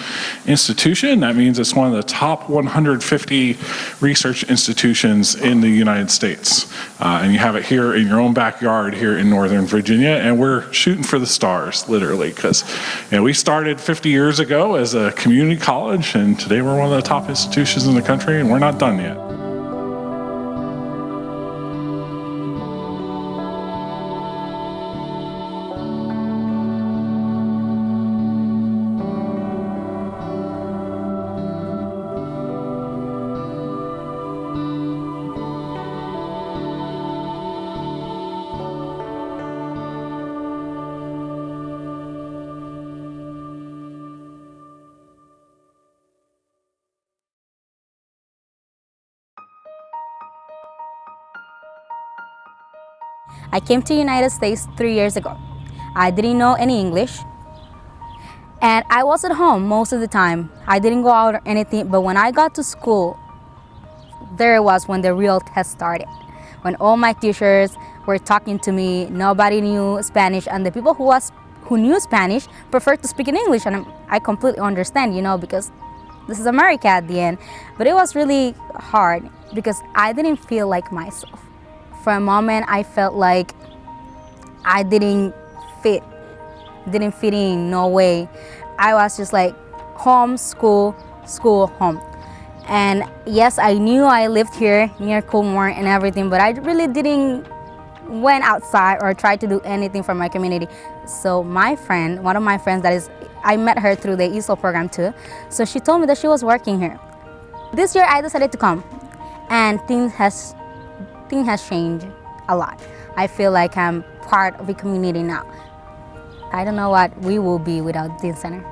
A: institution. That means it's one of the top 150 research institutions in the United States. And you have it here in your own backyard here in Northern Virginia, and we're shooting for the stars, literally, because we started 50 years ago as a community college, and today we're one of the top institutions in the country, and we're not done yet.
K: I came to the United States 3 years ago. I didn't know any English, and I was at home most of the time. I didn't go out or anything, but when I got to school, there was when the real test started. When all my teachers were talking to me, nobody knew Spanish, and the people who knew Spanish preferred to speak in English, and I completely understand, because this is America at the end. But it was really hard because I didn't feel like myself. For a moment, I felt like I didn't fit in, no way. I was just like home, school, school, home. And yes, I knew I lived here near Coolmore and everything, but I really didn't went outside or try to do anything for my community. So my friend, one of my friends I met her through the ESOL program too. So she told me that she was working here. This year I decided to come, and things has changed a lot. I feel like I'm part of the community now. I don't know what we will be without Teen Center,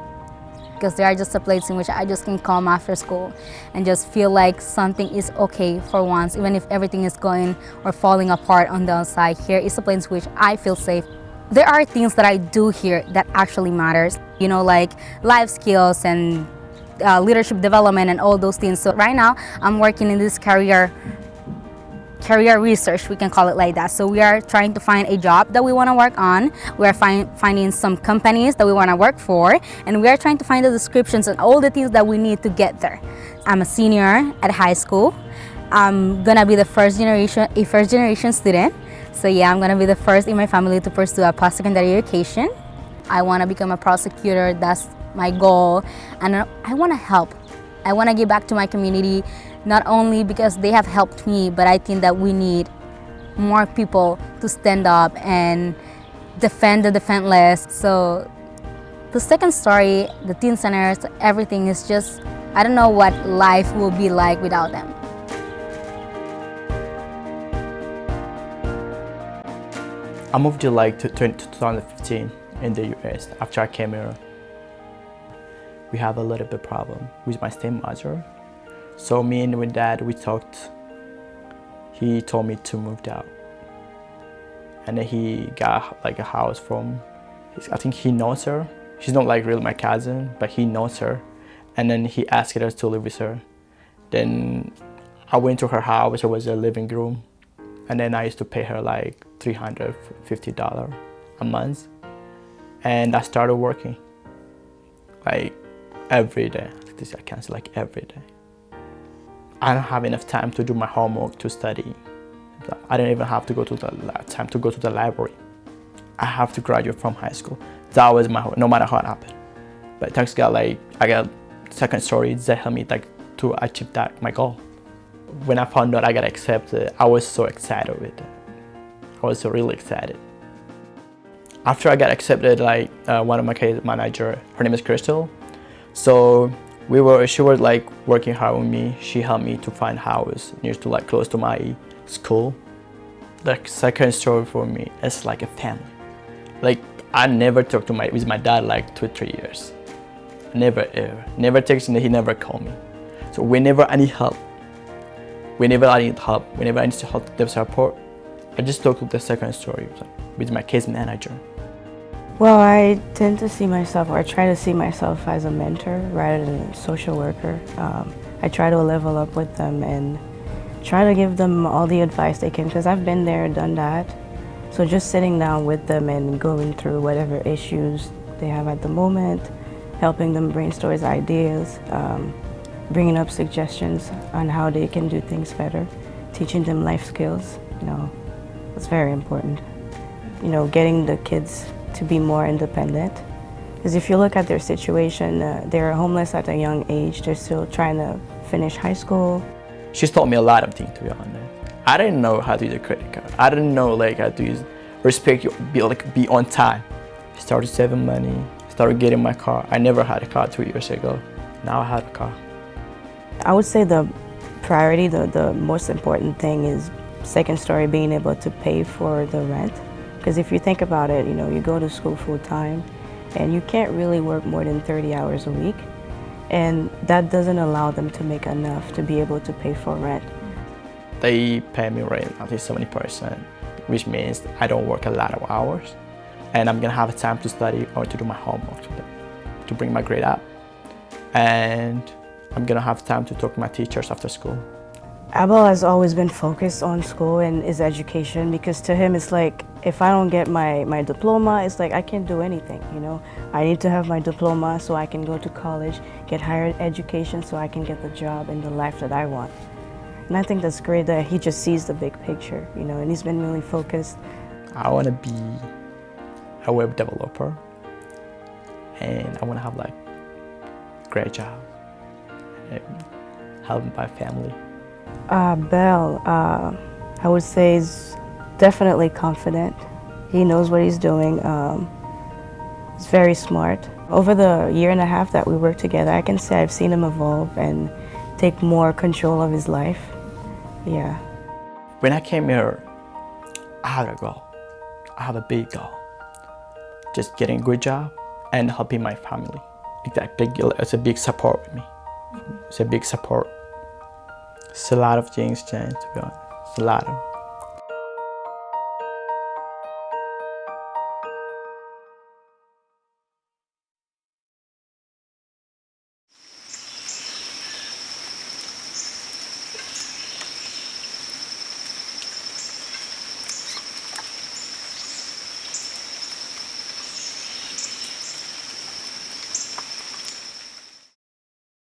K: because they are just a place in which I just can come after school and just feel like something is okay for once, even if everything is going or falling apart on the outside. Here is a place in which I feel safe. There are things that I do here that actually matters, like life skills and leadership development and all those things. So right now I'm working in this career research, we can call it like that. So we are trying to find a job that we want to work on. We are finding some companies that we want to work for, and we are trying to find the descriptions and all the things that we need to get there. I'm a senior at high school. I'm gonna be a first generation student. So yeah, I'm gonna be the first in my family to pursue a post-secondary education. I want to become a prosecutor. That's my goal, and I want to help. I want to give back to my community, not only because they have helped me, but I think that we need more people to stand up and defend the defenseless. So the second story, the teen centers, everything is just, I don't know what life will be like without them.
L: I moved to 2015 in the US. After I came here, we have a little bit problem with my stepmother. So me and my dad, we talked. He told me to move out. And then he got a house from, I think he knows her. She's not really my cousin, but he knows her. And then he asked us to live with her. Then I went to her house, it was a living room. And then I used to pay her $350 a month. And I started working every day. I can't say every day. I don't have enough time to do my homework, to study. I don't even have to go to the library. I have to graduate from high school. That was no matter what happened. But thanks God, I got second story that helped me to achieve my goal. When I found out I got accepted, I was so excited with it. I was really excited. After I got accepted, one of my case manager, her name is Crystal. So she was working hard with me. She helped me to find house near to close to my school. The second story for me is like a family. I never talked with my dad like 2 or 3 years. Never ever. Never texted me, he never called me. So whenever I need help, whenever I need help, the support, I just talk to the second story with my case manager.
M: Well, I tend to see myself, or I try to see myself as a mentor rather than a social worker. I try to level up with them and try to give them all the advice they can, because I've been there, done that. So just sitting down with them and going through whatever issues they have at the moment, helping them brainstorm ideas, bringing up suggestions on how they can do things better, teaching them life skills, it's very important. Getting the kids to be more independent. Because if you look at their situation, they're homeless at a young age, they're still trying to finish high school.
L: She's taught me a lot of things, to be honest. I didn't know how to use a credit card. I didn't know how to use respect, be on time. I started saving money, started getting my car. I never had a car 2 years ago. Now I have a car.
M: I would say the priority, the most important thing is second story being able to pay for the rent. Because if you think about it, you go to school full time and you can't really work more than 30 hours a week. And that doesn't allow them to make enough to be able to pay for rent.
L: They pay me rent until 70%, which means I don't work a lot of hours. And I'm gonna have time to study or to do my homework to bring my grade up. And I'm gonna have time to talk to my teachers after school.
M: Abel has always been focused on school and his education, because to him it's like, if I don't get my diploma, it's like I can't do anything, I need to have my diploma so I can go to college, get higher education so I can get the job and the life that I want. And I think that's great that he just sees the big picture, and he's been really focused.
L: I want to be a web developer, and I want to have a great job and help my family.
M: Bell, I would say is definitely confident. He knows what he's doing. He's very smart. Over the year and a half that we worked together, I can say I've seen him evolve and take more control of his life. Yeah.
L: When I came here, I had a goal. I have a big goal. Just getting a good job and helping my family. It's a big support with me. It's a big support. It's a lot of things changed, to be honest. It's a lot of